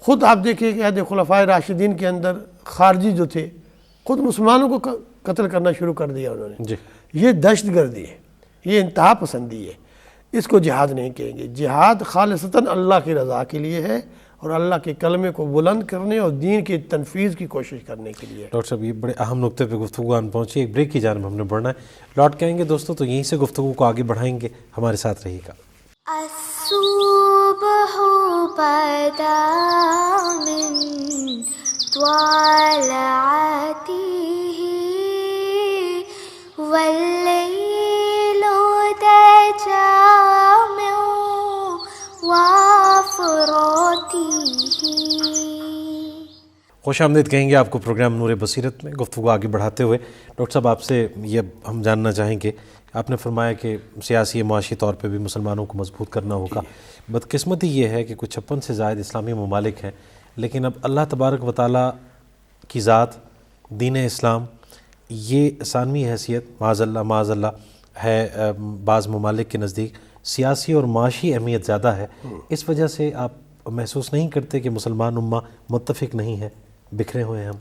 خود، آپ دیکھیں کہ عہد خلفائے راشدین کے اندر خارجی جو تھے خود مسلمانوں کو قتل کرنا شروع کر دیا انہوں نے۔ یہ دہشت گردی ہے، یہ انتہا پسندی ہے، اس کو جہاد نہیں کہیں گے۔ جہاد خالصتاً اللہ کی رضا کے لیے ہے، اور اللہ کے کلمے کو بلند کرنے اور دین کی تنفیذ کی کوشش کرنے کے لیے۔ ڈاکٹر صاحب، یہ بڑے اہم نقطے پہ گفتگو آن پہنچی، ایک بریک کی جانب ہم نے بڑھنا ہے، لوٹ کے آئیں گے دوستوں تو یہیں سے گفتگو کو آگے بڑھائیں گے، ہمارے ساتھ رہیے گا۔ الصبح بدا من طلعته والليل دجى من وافراته. خوش آمدید کہیں گے آپ کو پروگرام نور بصیرت میں. گفتگو آگے بڑھاتے ہوئے ڈاکٹر صاحب آپ سے یہ ہم جاننا چاہیں گے، آپ نے فرمایا کہ سیاسی معاشی طور پہ بھی مسلمانوں کو مضبوط کرنا ہوگا. بدقسمتی یہ ہے کہ کچھ 56 سے زائد اسلامی ممالک ہیں، لیکن اب اللہ تبارک و تعالیٰ کی ذات، دین اسلام، یہ ثانوی حیثیت معاذ اللہ ہے. بعض ممالک کے نزدیک سیاسی اور معاشی اہمیت زیادہ ہے. اس وجہ سے آپ محسوس نہیں کرتے کہ مسلمان امہ متفق نہیں ہے، بکھرے ہوئے ہیں ہم؟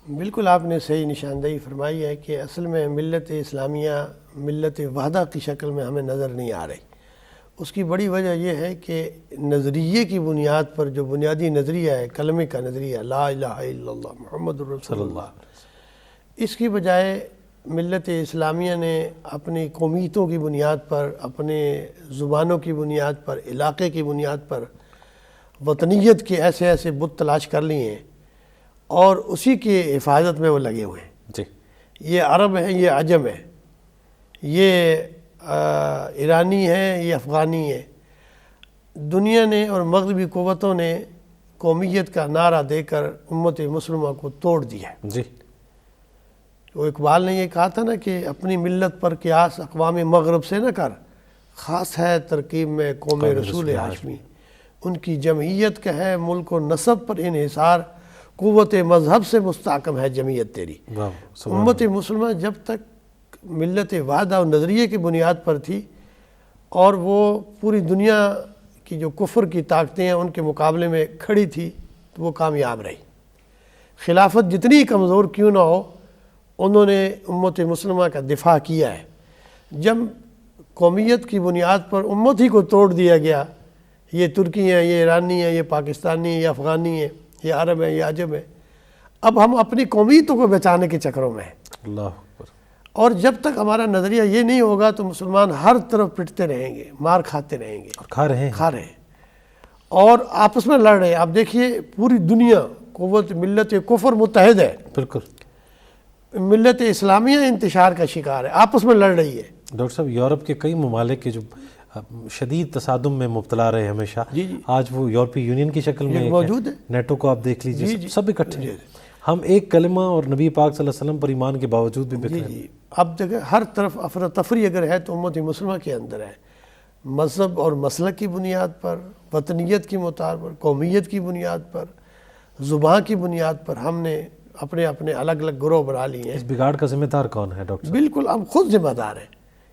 بالکل آپ نے صحیح نشاندہی فرمائی ہے کہ اصل میں ملت اسلامیہ ملت وحدہ کی شکل میں ہمیں نظر نہیں آ رہی. اس کی بڑی وجہ یہ ہے کہ نظریے کی بنیاد پر جو بنیادی نظریہ ہے، کلمے کا نظریہ لا الہ الا اللہ محمد رسول اللہ، اس کی بجائے ملت اسلامیہ نے اپنی قومیتوں کی بنیاد پر، اپنے زبانوں کی بنیاد پر، علاقے کی بنیاد پر وطنیت کے ایسے ایسے بت تلاش کر لیے ہیں اور اسی کی حفاظت میں وہ لگے ہوئے ہیں. جی، یہ عرب ہیں، یہ عجم ہے، یہ ایرانی ہیں، یہ افغانی ہے. دنیا نے اور مغربی قوتوں نے قومیت کا نعرہ دے کر امت مسلمہ کو توڑ دیا ہے. جی، وہ اقبال نے یہ کہا تھا نا کہ اپنی ملت پر قیاس اقوام مغرب سے نہ کر، خاص ہے ترکیب میں قوم رسول ہاشمی. ان کی جمعیت کا ہے ملک و نسب پر انحصار، قوت مذہب سے مستحکم ہے جمعیت تیری. امت مسلمہ جب تک ملت وحدہ و نظریے کی بنیاد پر تھی اور وہ پوری دنیا کی جو کفر کی طاقتیں ہیں ان کے مقابلے میں کھڑی تھی تو وہ کامیاب رہی. خلافت جتنی کمزور کیوں نہ ہو، انہوں نے امت مسلمہ کا دفاع کیا ہے. جب قومیت کی بنیاد پر امت ہی کو توڑ دیا گیا، یہ ترکی ہیں، یہ ایرانی ہیں، یہ پاکستانی ہیں، یہ افغانی ہیں، یہ عرب ہیں، یہ عجم ہیں، اب ہم اپنی قومیتوں کو بچانے کے چکروں میں ہیں. اللہ اکبر. اور جب تک ہمارا نظریہ یہ نہیں ہوگا تو مسلمان ہر طرف پٹتے رہیں گے، مار کھاتے رہیں گے، اور کھا رہے ہیں اور آپس میں لڑ رہے ہیں. آپ دیکھیے پوری دنیا قوت ملت کفر متحد ہے، بالکل. ملت اسلامیہ انتشار کا شکار ہے، آپس میں لڑ رہی ہے. ڈاکٹر صاحب، یورپ کے کئی ممالک کے جو شدید تصادم میں مبتلا رہے ہمیشہ، آج وہ یورپی یونین کی شکل میں موجود ہے. نیٹو کو آپ دیکھ لیجیے، سب اکٹھے ہیں. ہم ایک کلمہ اور نبی پاک صلی اللہ علیہ وسلم پر ایمان کے باوجود بھی بکھرے ہیں. اب دیکھیں ہر طرف افراتفری اگر ہے تو امت مسلمہ کے اندر ہے. مذہب اور مسلک کی بنیاد پر، وطنیت کی مطابق پر، قومیت کی بنیاد پر، زبان کی بنیاد پر ہم نے اپنے الگ الگ گروہ بنا لیے ہیں. اس بگاڑ کا ذمہ دار کون ہے ڈاکٹر صاحب؟ بالکل ہم خود ذمہ دار ہیں.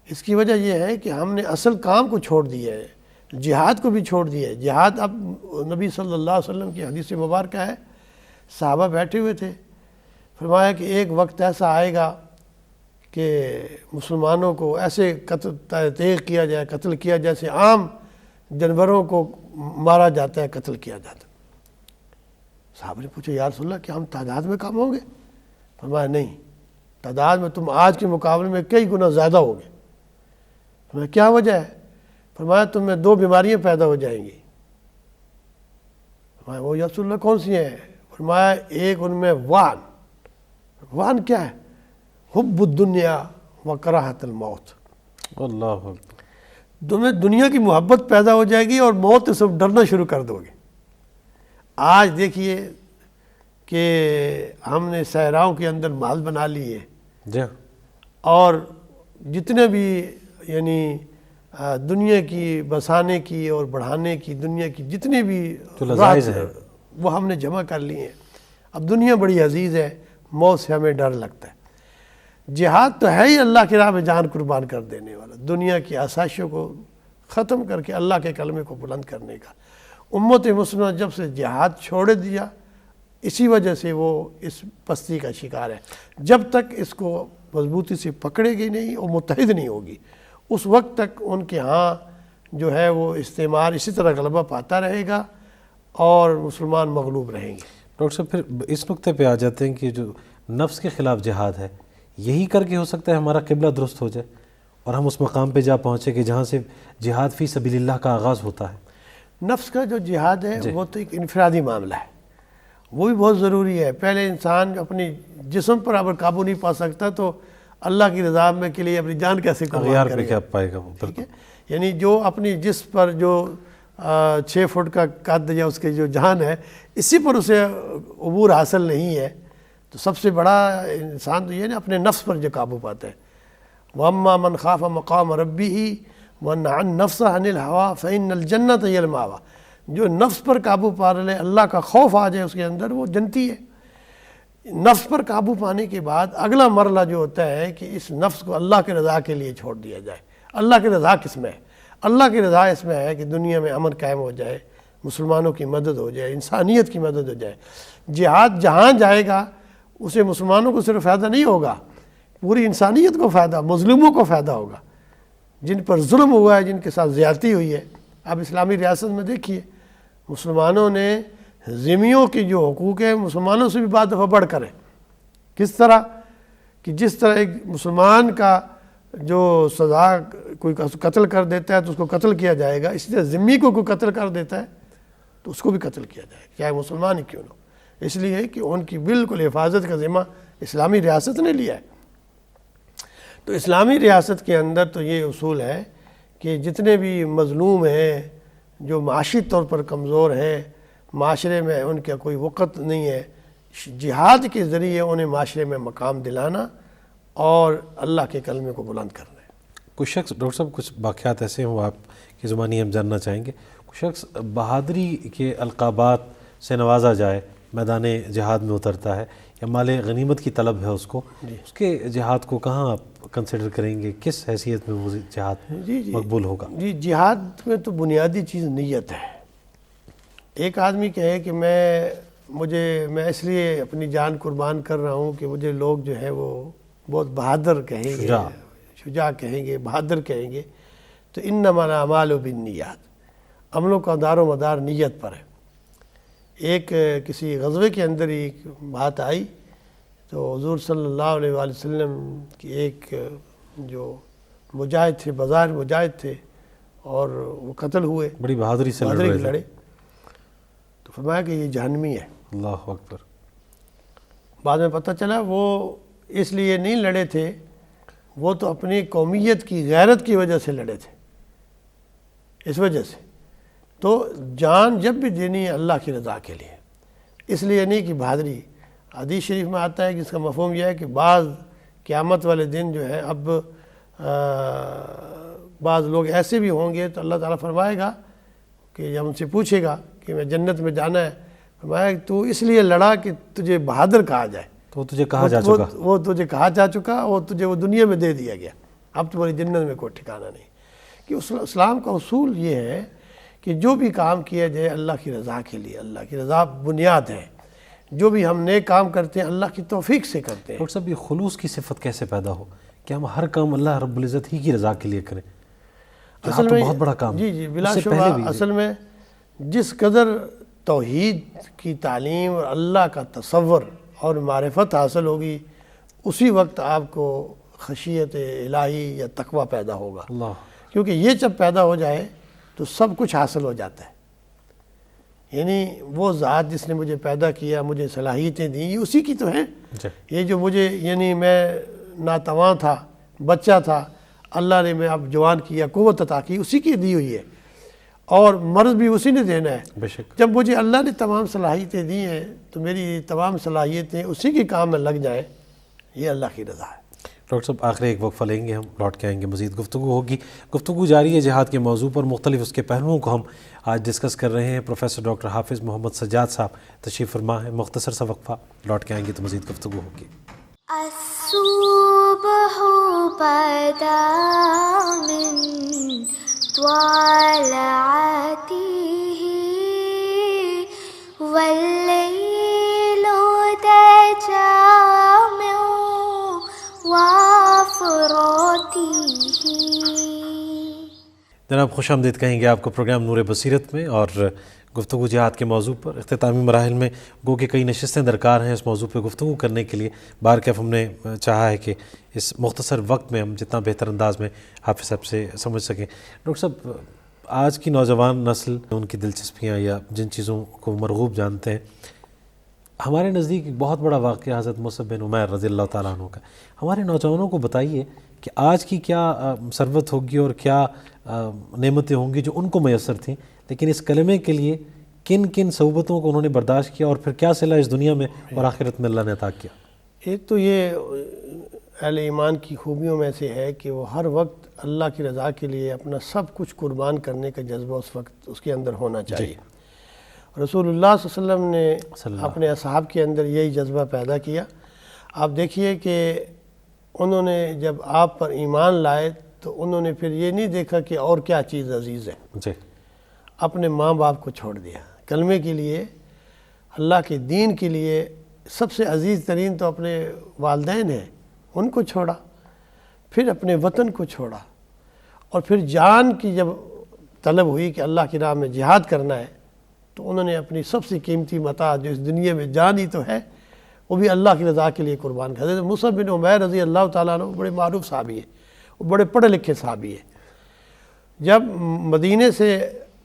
اس کی وجہ یہ ہے کہ ہم نے اصل کام کو چھوڑ دیا ہے، جہاد کو بھی چھوڑ دیا ہے. جہاد اب نبی صلی اللہ علیہ وسلم کی حدیث مبارکہ ہے، صحابہ بیٹھے ہوئے تھے، فرمایا کہ ایک وقت ایسا آئے گا کہ مسلمانوں کو ایسے تیغ کیا جائے، قتل کیا جیسے عام جانوروں کو مارا جاتا ہے، قتل کیا جاتا ہے. صحابہ نے پوچھا یا رسول اللہ کہ ہم تعداد میں کم ہوں گے؟ فرمایا نہیں، تعداد میں تم آج کے مقابلے میں کئی گنا زیادہ ہوگے. فرمایا کیا وجہ ہے؟ فرمایا تم میں 2 بیماریاں پیدا ہو جائیں گی. فرمایا وہ یا رسول اللہ کون سی ہیں؟ فرمایا ایک ان میں وان کیا ہے؟ حب الدنیا و کراہت الموت. اللہ اکبر. تمہیں دنیا کی محبت پیدا ہو جائے گی اور موت سے سب ڈرنا شروع کر دو گے. آج دیکھیے کہ ہم نے صحراؤں کے اندر محل بنا لیے اور جتنے بھی یعنی دنیا کی بسانے کی اور بڑھانے کی دنیا کی جتنے بھی راز ہیں وہ ہم نے جمع کر لی ہیں. اب دنیا بڑی عزیز ہے، موت سے ہمیں ڈر لگتا ہے. جہاد تو ہے ہی اللہ کی راہ میں جان قربان کر دینے والا، دنیا کی آسائشوں کو ختم کر کے اللہ کے کلمے کو بلند کرنے کا. امت مسلمہ جب سے جہاد چھوڑ دیا، اسی وجہ سے وہ اس پستی کا شکار ہے. جب تک اس کو مضبوطی سے پکڑے گی نہیں اور متحد نہیں ہوگی، اس وقت تک ان کے ہاں جو ہے وہ استعمار اسی طرح غلبہ پاتا رہے گا اور مسلمان مغلوب رہیں گے. ڈاکٹر صاحب پھر اس نقطے پہ آ جاتے ہیں کہ جو نفس کے خلاف جہاد ہے، یہی کر کے ہو سکتا ہے ہمارا قبلہ درست ہو جائے. اور ہم اس مقام پہ جا پہنچے کہ جہاں سے جہاد فی سبیل اللہ کا آغاز ہوتا ہے. نفس کا جو جہاد ہے وہ تو ایک انفرادی معاملہ ہے، وہ بھی بہت ضروری ہے. پہلے انسان اپنی جسم پر اگر قابو نہیں پا سکتا تو اللہ کی رضا میں کے لیے اپنی جان کیسے قربان اغیار کرے پہ کیا پائے گا وہ. ٹھیک ہے، یعنی جو اپنی جسم پر جو 6 فٹ کا قد یا اس کے جو جان ہے اسی پر اسے عبور حاصل نہیں ہے، تو سب سے بڑا انسان تو یہ نا اپنے نفس پر جو قابو پاتا ہے. وَأَمَّا مَنْ خَافَ مَقَامَ رَبِّهِ وَنَهَا النَّفْسَ عَنِ الْهَوَىٰ فَإِنَّ الْجَنَّةَ هِيَ الْمَأْوَىٰ. جو نفس پر قابو پا لے، اللہ کا خوف آ جائے اس کے اندر، وہ جنتی ہے. نفس پر قابو پانے کے بعد اگلا مرحلہ جو ہوتا ہے کہ اس نفس کو اللہ کے رضا کے لیے چھوڑ دیا جائے. اللہ کی رضا کس میں ہے؟ اللہ کی رضا اس میں ہے کہ دنیا میں امن قائم ہو جائے، مسلمانوں کی مدد ہو جائے، انسانیت کی مدد ہو جائے. جہاد جہاں جائے گا اسے مسلمانوں کو صرف فائدہ نہیں ہوگا، پوری انسانیت کو فائدہ، مظلوموں کو فائدہ ہوگا، جن پر ظلم ہوا ہے، جن کے ساتھ زیادتی ہوئی ہے. اب اسلامی ریاست میں دیکھیے مسلمانوں نے ذمیوں کی جو حقوق ہے مسلمانوں سے بھی بعض دفعہ بڑھ کر ہے. کس طرح کہ جس طرح ایک مسلمان کا جو سزا کوئی قتل کر دیتا ہے تو اس کو قتل کیا جائے گا، اسی طرح ذمی کو کوئی قتل کر دیتا ہے تو اس کو بھی قتل کیا جائے گا، چاہے مسلمان ہی کیوں نہ ہو. اس لیے کہ ان کی بالکل حفاظت کا ذمہ اسلامی ریاست نے لیا ہے. تو اسلامی ریاست کے اندر تو یہ اصول ہے کہ جتنے بھی مظلوم ہیں، جو معاشی طور پر کمزور ہیں، معاشرے میں ان کا کوئی وقت نہیں ہے، جہاد کے ذریعے انہیں معاشرے میں مقام دلانا اور اللہ کے کلمے کو بلند کرنا ہے. کوئی شخص، ڈاکٹر صاحب کچھ واقعات ایسے ہوں آپ کی زبانی ہم جاننا چاہیں گے، کوئی شخص بہادری کے القابات سے نوازا جائے، میدان جہاد میں اترتا ہے یا مال غنیمت کی طلب ہے اس کو، اس کے جہاد کو کہاں آپ کنسیڈر کریں گے؟ کس حیثیت میں وہ جہاد مقبول ہوگا؟ جی، جہاد میں تو بنیادی چیز نیت ہے. ایک آدمی کہے کہ میں اس لیے اپنی جان قربان کر رہا ہوں کہ مجھے لوگ جو ہے وہ بہت بہادر کہیں گے، شجاع کہیں گے، بہادر کہیں گے، تو انما الاعمال بالنیات، عملوں کا دار و مدار نیت پر ہے. ایک کسی غزوے کے اندر ہی ایک بات آئی تو حضور صلی اللہ علیہ وآلہ وسلم کی ایک جو مجاہد تھے، بظاہر مجاہد تھے اور وہ قتل ہوئے، بڑی بہادری سے لڑے، تو فرمایا کہ یہ جہنمی ہے. اللہ اکبر. بعد میں پتہ چلا وہ اس لیے نہیں لڑے تھے، وہ تو اپنی قومیت کی غیرت کی وجہ سے لڑے تھے. اس وجہ سے تو جان جب بھی دینی ہے اللہ کی رضا کے لیے، اس لیے نہیں کہ بہادری. حدیث شریف میں آتا ہے کہ اس کا مفہوم یہ ہے کہ بعض قیامت والے دن جو ہے اب بعض لوگ ایسے بھی ہوں گے تو اللہ تعالیٰ فرمائے گا کہ جب ان سے پوچھے گا کہ میں جنت میں جانا ہے، فرمایا کہ تو اس لیے لڑا کہ تجھے بہادر کہا جائے. تو تجھے کہا جا چکا، وہ تجھے کہا جا چکا، اور تجھے وہ دنیا میں دے دیا گیا، اب تمہاری جنت میں کوئی ٹھکانہ نہیں. کہ اسلام کا اصول یہ ہے کہ جو بھی کام کیا جائے اللہ کی رضا کے لیے، اللہ کی رضا بنیاد ہے. جو بھی ہم نیک کام کرتے ہیں اللہ کی توفیق سے کرتے ہیں. ڈاکٹر صاحب یہ خلوص کی صفت کیسے پیدا ہو کہ ہم ہر کام اللہ رب العزت ہی کی رضا کے لیے کریں؟ اصل میں بہت بڑا کام. جی بلا شبہ اصل میں جس قدر توحید کی تعلیم اور اللہ کا تصور اور معرفت حاصل ہوگی اسی وقت آپ کو خشیت الہی یا تقوی پیدا ہوگا. اللہ. کیونکہ یہ جب پیدا ہو جائے تو سب کچھ حاصل ہو جاتا ہے. یعنی وہ ذات جس نے مجھے پیدا کیا، مجھے صلاحیتیں دیں، یہ اسی کی تو ہیں. یہ جو مجھے، یعنی میں ناتواں تھا، بچہ تھا، اللہ نے میں اب جوان کیا، قوت عطا کی، اسی کی دی ہوئی ہے، اور مرض بھی اسی نے دینا ہے. بے شک. جب مجھے اللہ نے تمام صلاحیتیں دی ہیں تو میری تمام صلاحیتیں اسی کے کام میں لگ جائیں، یہ اللہ کی رضا ہے. ڈاکٹر صاحب آخری ایک وقفہ لیں گے، ہم لوٹ کے آئیں گے، مزید گفتگو ہوگی. گفتگو جاری ہے جہاد کے موضوع پر، مختلف اس کے پہلوؤں کو ہم آج ڈسکس کر رہے ہیں. پروفیسر ڈاکٹر حافظ محمد سجاد صاحب تشریف فرما ہے. مختصر سا وقفہ، لوٹ کے آئیں گے تو مزید گفتگو ہوگی. الصبح بدا من طلعته والليل دجى من وافراته. جناب خوش آمدید کہیں گے آپ کو پروگرام نور بصیرت میں، اور گفتگو جہاد کے موضوع پر اختتامی مراحل میں گو کہ کئی نشستیں درکار ہیں اس موضوع پہ گفتگو کرنے کے لیے۔ بارکیف ہم نے چاہا ہے کہ اس مختصر وقت میں ہم جتنا بہتر انداز میں حافظ صاحب سے سمجھ سکیں۔ ڈاکٹر صاحب، آج کی نوجوان نسل ان کی دلچسپیاں یا جن چیزوں کو مرغوب جانتے ہیں، ہمارے نزدیک ایک بہت بڑا واقعہ حضرت مصعب بن عمیر رضی اللہ تعالیٰ عنہ کا۔ ہمارے نوجوانوں کو بتائیے کہ آج کی کیا ثروت ہوگی اور کیا نعمتیں ہوں گی جو ان کو میسر تھیں، لیکن اس کلمے کے لیے کن کن صعوبتوں کو انہوں نے برداشت کیا، اور پھر کیا صلہ اس دنیا میں اور آخرت میں اللہ نے عطا کیا؟ ایک تو یہ اہل ایمان کی خوبیوں میں سے ہے کہ وہ ہر وقت اللہ کی رضا کے لیے اپنا سب کچھ قربان کرنے کا جذبہ اس وقت اس کے اندر ہونا چاہیے۔ رسول اللہ صلی اللہ علیہ وسلم نے اپنے اصحاب کے اندر یہی جذبہ پیدا کیا۔ آپ دیکھیے کہ انہوں نے جب آپ پر ایمان لائے تو انہوں نے پھر یہ نہیں دیکھا کہ اور کیا چیز عزیز ہے، اپنے ماں باپ کو چھوڑ دیا کلمے کے لیے، اللہ کے دین کے لیے۔ سب سے عزیز ترین تو اپنے والدین ہیں، ان کو چھوڑا، پھر اپنے وطن کو چھوڑا، اور پھر جان کی جب طلب ہوئی کہ اللہ کی راہ میں جہاد کرنا ہے تو انہوں نے اپنی سب سے قیمتی متاع جو اس دنیا میں جان ہی تو ہے وہ بھی اللہ کی رضا کے لیے قربان کر دیا۔ مصعب بن عمیر رضی اللہ تعالیٰ عنہ بڑے معروف صحابی ہیں، وہ بڑے پڑھے لکھے صحابی ہیں۔ جب مدینے سے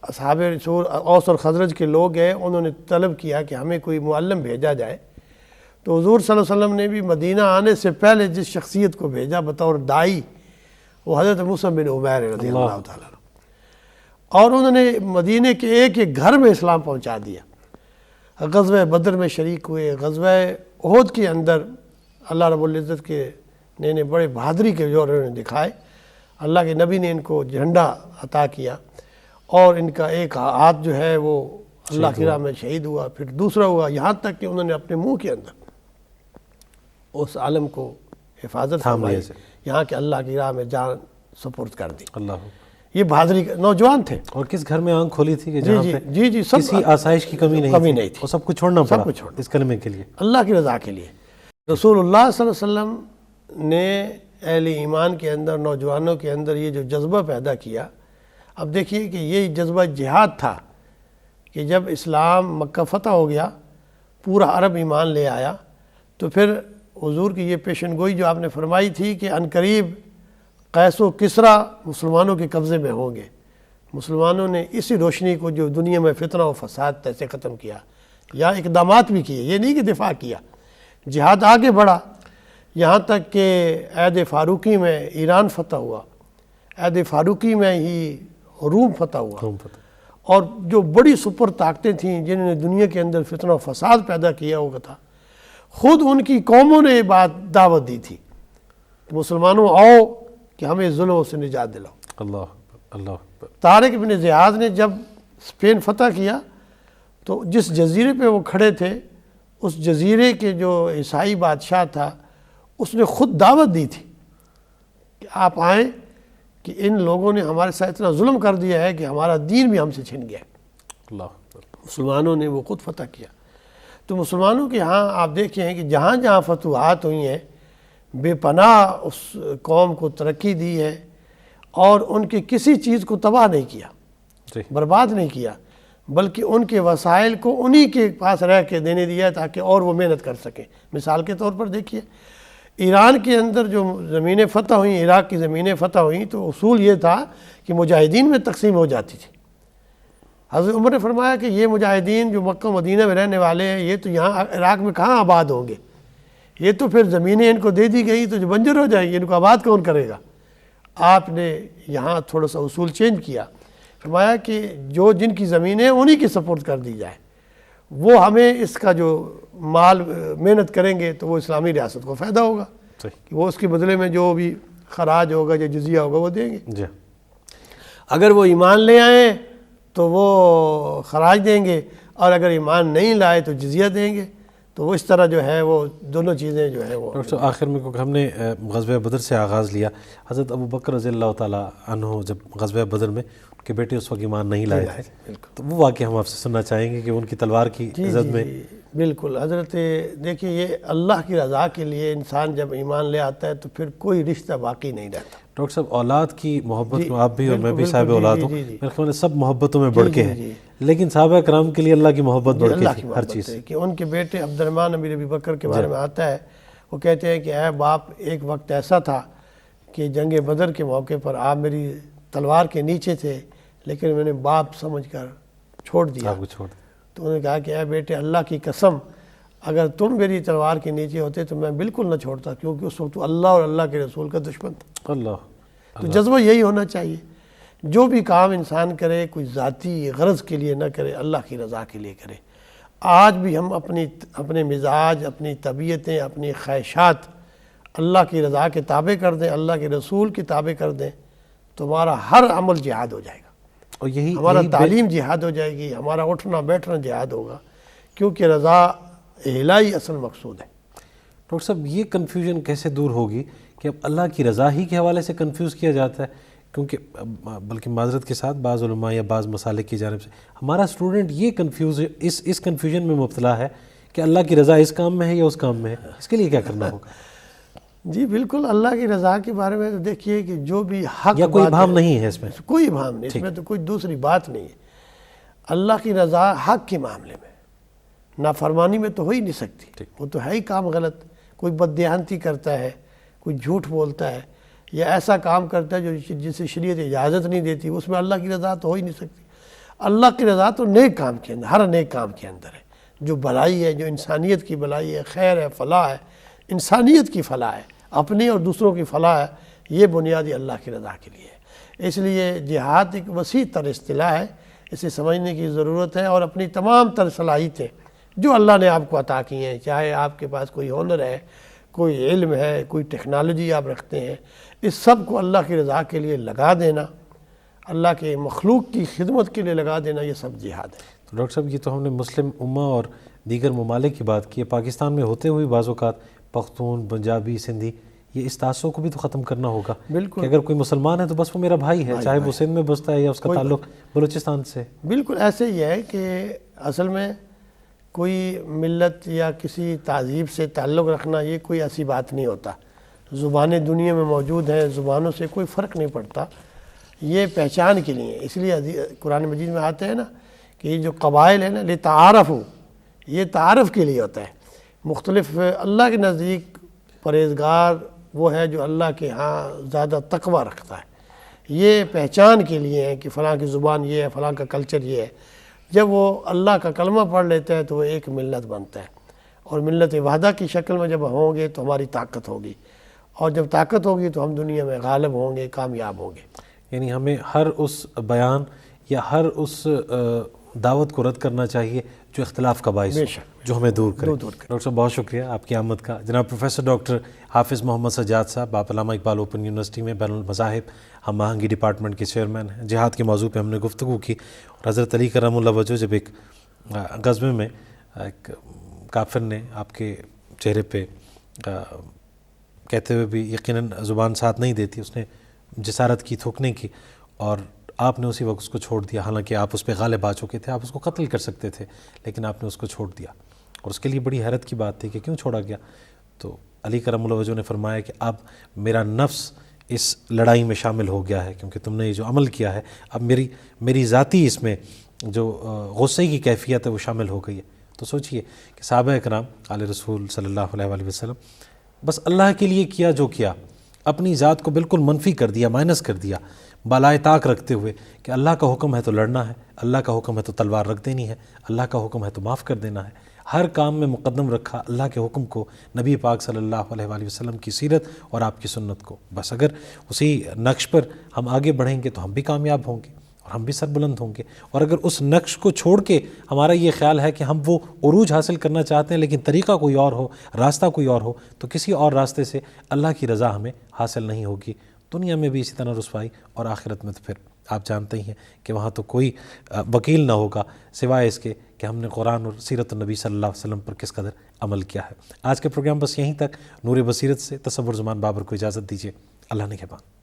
اصحاب رسول اوس اور خزرج کے لوگ گئے، انہوں نے طلب کیا کہ ہمیں کوئی معلم بھیجا جائے، تو حضور صلی اللہ علیہ وسلم نے بھی مدینہ آنے سے پہلے جس شخصیت کو بھیجا بطور داعی وہ حضرت مصعب بن عمیر رضی اللہ تعالیٰ عنہ، اور انہوں نے مدینے کے ایک ایک گھر میں اسلام پہنچا دیا۔ غزوہ بدر میں شریک ہوئے، غزوہ احد کے اندر اللہ رب العزت کے نے بڑے بہادری کے جو انہوں نے دکھائے، اللہ کے نبی نے ان کو جھنڈا عطا کیا، اور ان کا ایک ہاتھ جو ہے وہ اللہ کی راہ میں شہید ہوا، پھر دوسرا ہوا، یہاں تک کہ انہوں نے اپنے منہ کے اندر اس عالم کو حفاظت فرمائی، یہاں کہ اللہ کی راہ میں جان سپرد کر دی۔ اللہ، یہ بہادری نوجوان تھے، اور کس گھر میں آنکھ کھولی تھی کہ جہاں پہ جی سب کسی آسائش کی کمی نہیں تھی، اور سب کچھ چھوڑنا پڑا اس کلمے کے لیے، اللہ کی رضا کے لیے۔ رسول اللہ صلی اللہ علیہ وسلم نے اہل ایمان کے اندر، نوجوانوں کے اندر یہ جو جذبہ پیدا کیا، اب دیکھیے کہ یہ جذبہ جہاد تھا کہ جب اسلام مکہ فتح ہو گیا، پورا عرب ایمان لے آیا، تو پھر حضور کی یہ پیشن گوئی جو آپ نے فرمائی تھی کہ عنقریب قیس و کسریٰ مسلمانوں کے قبضے میں ہوں گے، مسلمانوں نے اسی روشنی کو جو دنیا میں فتنہ و فساد تیسے ختم کیا، یا اقدامات بھی کیے، یہ نہیں کہ دفاع کیا، جہاد آگے بڑھا، یہاں تک کہ عہد فاروقی میں ایران فتح ہوا، عہد فاروقی میں ہی روم فتح ہوا، اور جو بڑی سپر طاقتیں تھیں جنہوں نے دنیا کے اندر فتنہ و فساد پیدا کیا ہوا تھا، خود ان کی قوموں نے بات دعوت دی تھی کہ مسلمانوں آؤ کہ ہمیں ظلموں سے نجات دلاؤ۔ اللہ طارق بن زیاد نے جب اسپین فتح کیا تو جس جزیرے پہ وہ کھڑے تھے، اس جزیرے کے جو عیسائی بادشاہ تھا اس نے خود دعوت دی تھی کہ آپ آئیں کہ ان لوگوں نے ہمارے ساتھ اتنا ظلم کر دیا ہے کہ ہمارا دین بھی ہم سے چھن گیا ہے۔ مسلمانوں نے وہ خود فتح کیا۔ تو مسلمانوں کے ہاں آپ دیکھیں ہیں کہ جہاں جہاں فتوحات ہوئی ہیں، بے پناہ اس قوم کو ترقی دی ہے، اور ان کی کسی چیز کو تباہ نہیں کیا، برباد نہیں کیا، بلکہ ان کے وسائل کو انہی کے پاس رہ کے دینے دیا تاکہ اور وہ محنت کر سکیں۔ مثال کے طور پر دیکھیے ایران کے اندر جو زمینیں فتح ہوئیں، عراق کی زمینیں فتح ہوئیں، تو اصول یہ تھا کہ مجاہدین میں تقسیم ہو جاتی تھی۔ حضرت عمر نے فرمایا کہ یہ مجاہدین جو مکہ مدینہ میں رہنے والے ہیں، یہ تو یہاں عراق میں کہاں آباد ہوں گے، یہ تو پھر زمینیں ان کو دے دی گئی تو جو بنجر ہو جائیں گی، ان کو آباد کون کرے گا۔ آپ نے یہاں تھوڑا سا اصول چینج کیا، فرمایا کہ جو جن کی زمینیں انہی کی سپورٹ کر دی جائے، وہ ہمیں اس کا جو مال محنت کریں گے تو وہ اسلامی ریاست کو فائدہ ہوگا، کہ وہ اس کے بدلے میں جو بھی خراج ہوگا یا جزیہ ہوگا وہ دیں گے۔ اگر وہ ایمان لے آئیں تو وہ خراج دیں گے، اور اگر ایمان نہیں لائے تو جزیہ دیں گے۔ تو وہ اس طرح جو ہے وہ دونوں چیزیں جو ہے وہ ڈاکٹر آخر میں کیونکہ ہم نے غزوہ بدر سے آغاز لیا، حضرت ابو بکر رضی اللہ تعالیٰ عنہ جب غزوہ بدر میں ان کے بیٹے اس وقت ایمان نہیں لائے تھے، تو وہ واقعہ ہم آپ سے سننا چاہیں گے کہ ان کی تلوار کی عزت میں۔ بالکل حضرت، دیکھیے یہ اللہ کی رضا کے لیے انسان جب ایمان لے آتا ہے تو پھر کوئی رشتہ باقی نہیں رہتا۔ ڈاکٹر صاحب اولاد کی محبت میں آپ بھی اور میں بھی صاحب اولاد ہوں، میرے خیال میں سب محبتوں میں بڑھ کے ہے، لیکن صحابہ کرام کے لیے اللہ کی محبت بڑھ کے تھی ہر چیز. کہ ان کے بیٹے عبد الرحمن امیر ابی بکر کے بارے میں آتا ہے، وہ کہتے ہیں کہ اے باپ، ایک وقت ایسا تھا کہ جنگ بدر کے موقع پر آپ میری تلوار کے نیچے تھے، لیکن میں نے باپ سمجھ کر چھوڑ دیا. تو انہوں نے کہا کہ اے بیٹے، اللہ کی قسم اگر تم میری تلوار کے نیچے ہوتے تو میں بالکل نہ چھوڑتا، کیونکہ اس وقت تو اللہ اور اللہ کے رسول کا دشمن تھا. تو جذبہ یہی ہونا چاہیے، جو بھی کام انسان کرے کوئی ذاتی غرض کے لیے نہ کرے، اللہ کی رضا کے لیے کرے. آج بھی ہم اپنے مزاج، اپنی طبیعتیں، اپنی خواہشات اللہ کی رضا کے تابع کر دیں، اللہ کے رسول کے تابع کر دیں، تو ہمارا ہر عمل جہاد ہو جائے گا. اور ہمارا تعلیم جہاد ہو جائے گی، ہمارا اٹھنا بیٹھنا جہاد ہوگا، کیونکہ رضا الہی اصل مقصود ہے. ڈاکٹر صاحب یہ کنفیوژن کیسے دور ہوگی کہ اب اللہ کی رضا ہی کے حوالے سے کنفیوز کیا جاتا ہے؟ کیونکہ بلکہ معذرت کے ساتھ بعض علماء یا بعض مسالک کی جانب سے ہمارا اسٹوڈنٹ یہ اس کنفیوژن میں مبتلا ہے کہ اللہ کی رضا اس کام میں ہے یا اس کام میں ہے، اس کے لیے کیا کرنا ہوگا؟ جی بالکل، اللہ کی رضا کے بارے میں تو دیکھیے کہ جو بھی حق یا کوئی ابہام نہیں ہے اس میں، کوئی ابہام نہیں، اس میں تو کوئی دوسری بات نہیں ہے. اللہ کی رضا حق کے معاملے میں، نافرمانی میں تو ہو ہی نہیں سکتی، وہ تو ہے ہی کام غلط. کوئی بددیانتی کرتا ہے، کوئی جھوٹ بولتا ہے، یا ایسا کام کرتا ہے جسے شریعت اجازت نہیں دیتی، اس میں اللہ کی رضا تو ہو ہی نہیں سکتی. اللہ کی رضا تو نیک کام کے اندر، ہر نیک کام کے اندر ہے. جو بھلائی ہے، جو انسانیت کی بھلائی ہے، خیر ہے، فلاح ہے، انسانیت کی فلاح ہے، اپنی اور دوسروں کی فلاح ہے، یہ بنیادی اللہ کی رضا کے لیے ہے. اس لیے جہاد ایک وسیع تر اصطلاح ہے، اسے سمجھنے کی ضرورت ہے، اور اپنی تمام تر صلاحیتیں جو اللہ نے آپ کو عطا کی ہیں، چاہے آپ کے پاس کوئی ہنر ہے، کوئی علم ہے، کوئی ٹیکنالوجی آپ رکھتے ہیں، اس سب کو اللہ کی رضا کے لیے لگا دینا، اللہ کے مخلوق کی خدمت کے لیے لگا دینا، یہ سب جہاد ہے. تو ڈاکٹر صاحب یہ تو ہم نے مسلم امہ اور دیگر ممالک کی بات کی ہے، پاکستان میں ہوتے ہوئے بعض اوقات پختون، پنجابی، سندھی، یہ اس تعصب کو بھی تو ختم کرنا ہوگا. بالکل، کہ اگر کوئی مسلمان ہے تو بس وہ میرا بھائی ہے، چاہے وہ سندھ میں بستا ہے یا اس کا تعلق بلوچستان سے. بالکل ایسے ہی ہے کہ اصل میں کوئی ملت یا کسی تہذیب سے تعلق رکھنا یہ کوئی ایسی بات نہیں ہوتا. زبانیں دنیا میں موجود ہیں، زبانوں سے کوئی فرق نہیں پڑتا، یہ پہچان کے لیے. اس لیے قرآن مجید میں آتے ہیں نا کہ یہ جو قبائل ہیں نا، لتعارفوا، یہ تعارف کے لیے ہوتا ہے. مختلف اللہ کے نزدیک پرہیزگار وہ ہے جو اللہ کے ہاں زیادہ تقوی رکھتا ہے. یہ پہچان کے لیے ہے کہ فلاں کی زبان یہ ہے، فلاں کا کلچر یہ ہے. جب وہ اللہ کا کلمہ پڑھ لیتا ہے تو وہ ایک ملت بنتا ہے، اور ملت وحدہ کی شکل میں جب ہوں گے تو ہماری طاقت ہوگی، اور جب طاقت ہوگی تو ہم دنیا میں غالب ہوں گے، کامیاب ہوں گے. یعنی ہمیں ہر اس بیان یا ہر اس دعوت کو رد کرنا چاہیے جو اختلاف کا باعث ہو، جو ہمیں دور کرے. ڈاکٹر صاحب بہت شکریہ آپ کی آمد کا. جناب پروفیسر ڈاکٹر حافظ محمد سجاد صاحب، آپ علامہ اقبال اوپن یونیورسٹی میں بین المذاہب ہم آہنگی ڈپارٹمنٹ کے چیئرمین ہیں. جہاد کے موضوع پہ ہم نے گفتگو کی، اور حضرت علی کرم اللہ وجہ جب ایک غزوے میں ایک کافر نے آپ کے چہرے پہ کہتے ہوئے بھی یقیناً زبان ساتھ نہیں دیتی، اس نے جسارت کی تھوکنے کی، اور آپ نے اسی وقت اس کو چھوڑ دیا. حالانکہ آپ اس پہ غالب آ چکے تھے، آپ اس کو قتل کر سکتے تھے، لیکن آپ نے اس کو چھوڑ دیا. اور اس کے لیے بڑی حیرت کی بات تھی کہ کیوں چھوڑا گیا. تو علی کرم اللہ وجہ نے فرمایا کہ اب میرا نفس اس لڑائی میں شامل ہو گیا ہے، کیونکہ تم نے یہ جو عمل کیا ہے، اب میری ذاتی اس میں جو غصے کی کیفیت ہے وہ شامل ہو گئی ہے. تو سوچئے کہ صحابہ اکرام آل رسول صلی اللہ علیہ وآلہ وسلم بس اللہ کے لیے کیا جو کیا، اپنی ذات کو بالکل منفی کر دیا، مائنس کر دیا، بالائے طاق رکھتے ہوئے کہ اللہ کا حکم ہے تو لڑنا ہے، اللہ کا حکم ہے تو تلوار رکھ دینی ہے، اللہ کا حکم ہے تو معاف کر دینا ہے. ہر کام میں مقدم رکھا اللہ کے حکم کو، نبی پاک صلی اللہ علیہ وآلہ وسلم کی سیرت اور آپ کی سنت کو. بس اگر اسی نقش پر ہم آگے بڑھیں گے تو ہم بھی کامیاب ہوں گے اور ہم بھی سربلند ہوں گے. اور اگر اس نقش کو چھوڑ کے ہمارا یہ خیال ہے کہ ہم وہ عروج حاصل کرنا چاہتے ہیں لیکن طریقہ کوئی اور ہو، راستہ کوئی اور ہو، تو کسی اور راستے سے اللہ کی رضا ہمیں حاصل نہیں ہوگی. دنیا میں بھی اسی طرح رسوائی، اور آخرت میں تو پھر آپ جانتے ہی ہیں کہ وہاں تو کوئی وکیل نہ ہوگا سوائے اس کے کہ ہم نے قرآن اور سیرت النبی صلی اللہ علیہ وسلم پر کس قدر عمل کیا ہے. آج کے پروگرام بس یہیں تک. نور بصیرت سے تصور زمان بابر کو اجازت دیجیے. اللہ نگہبان.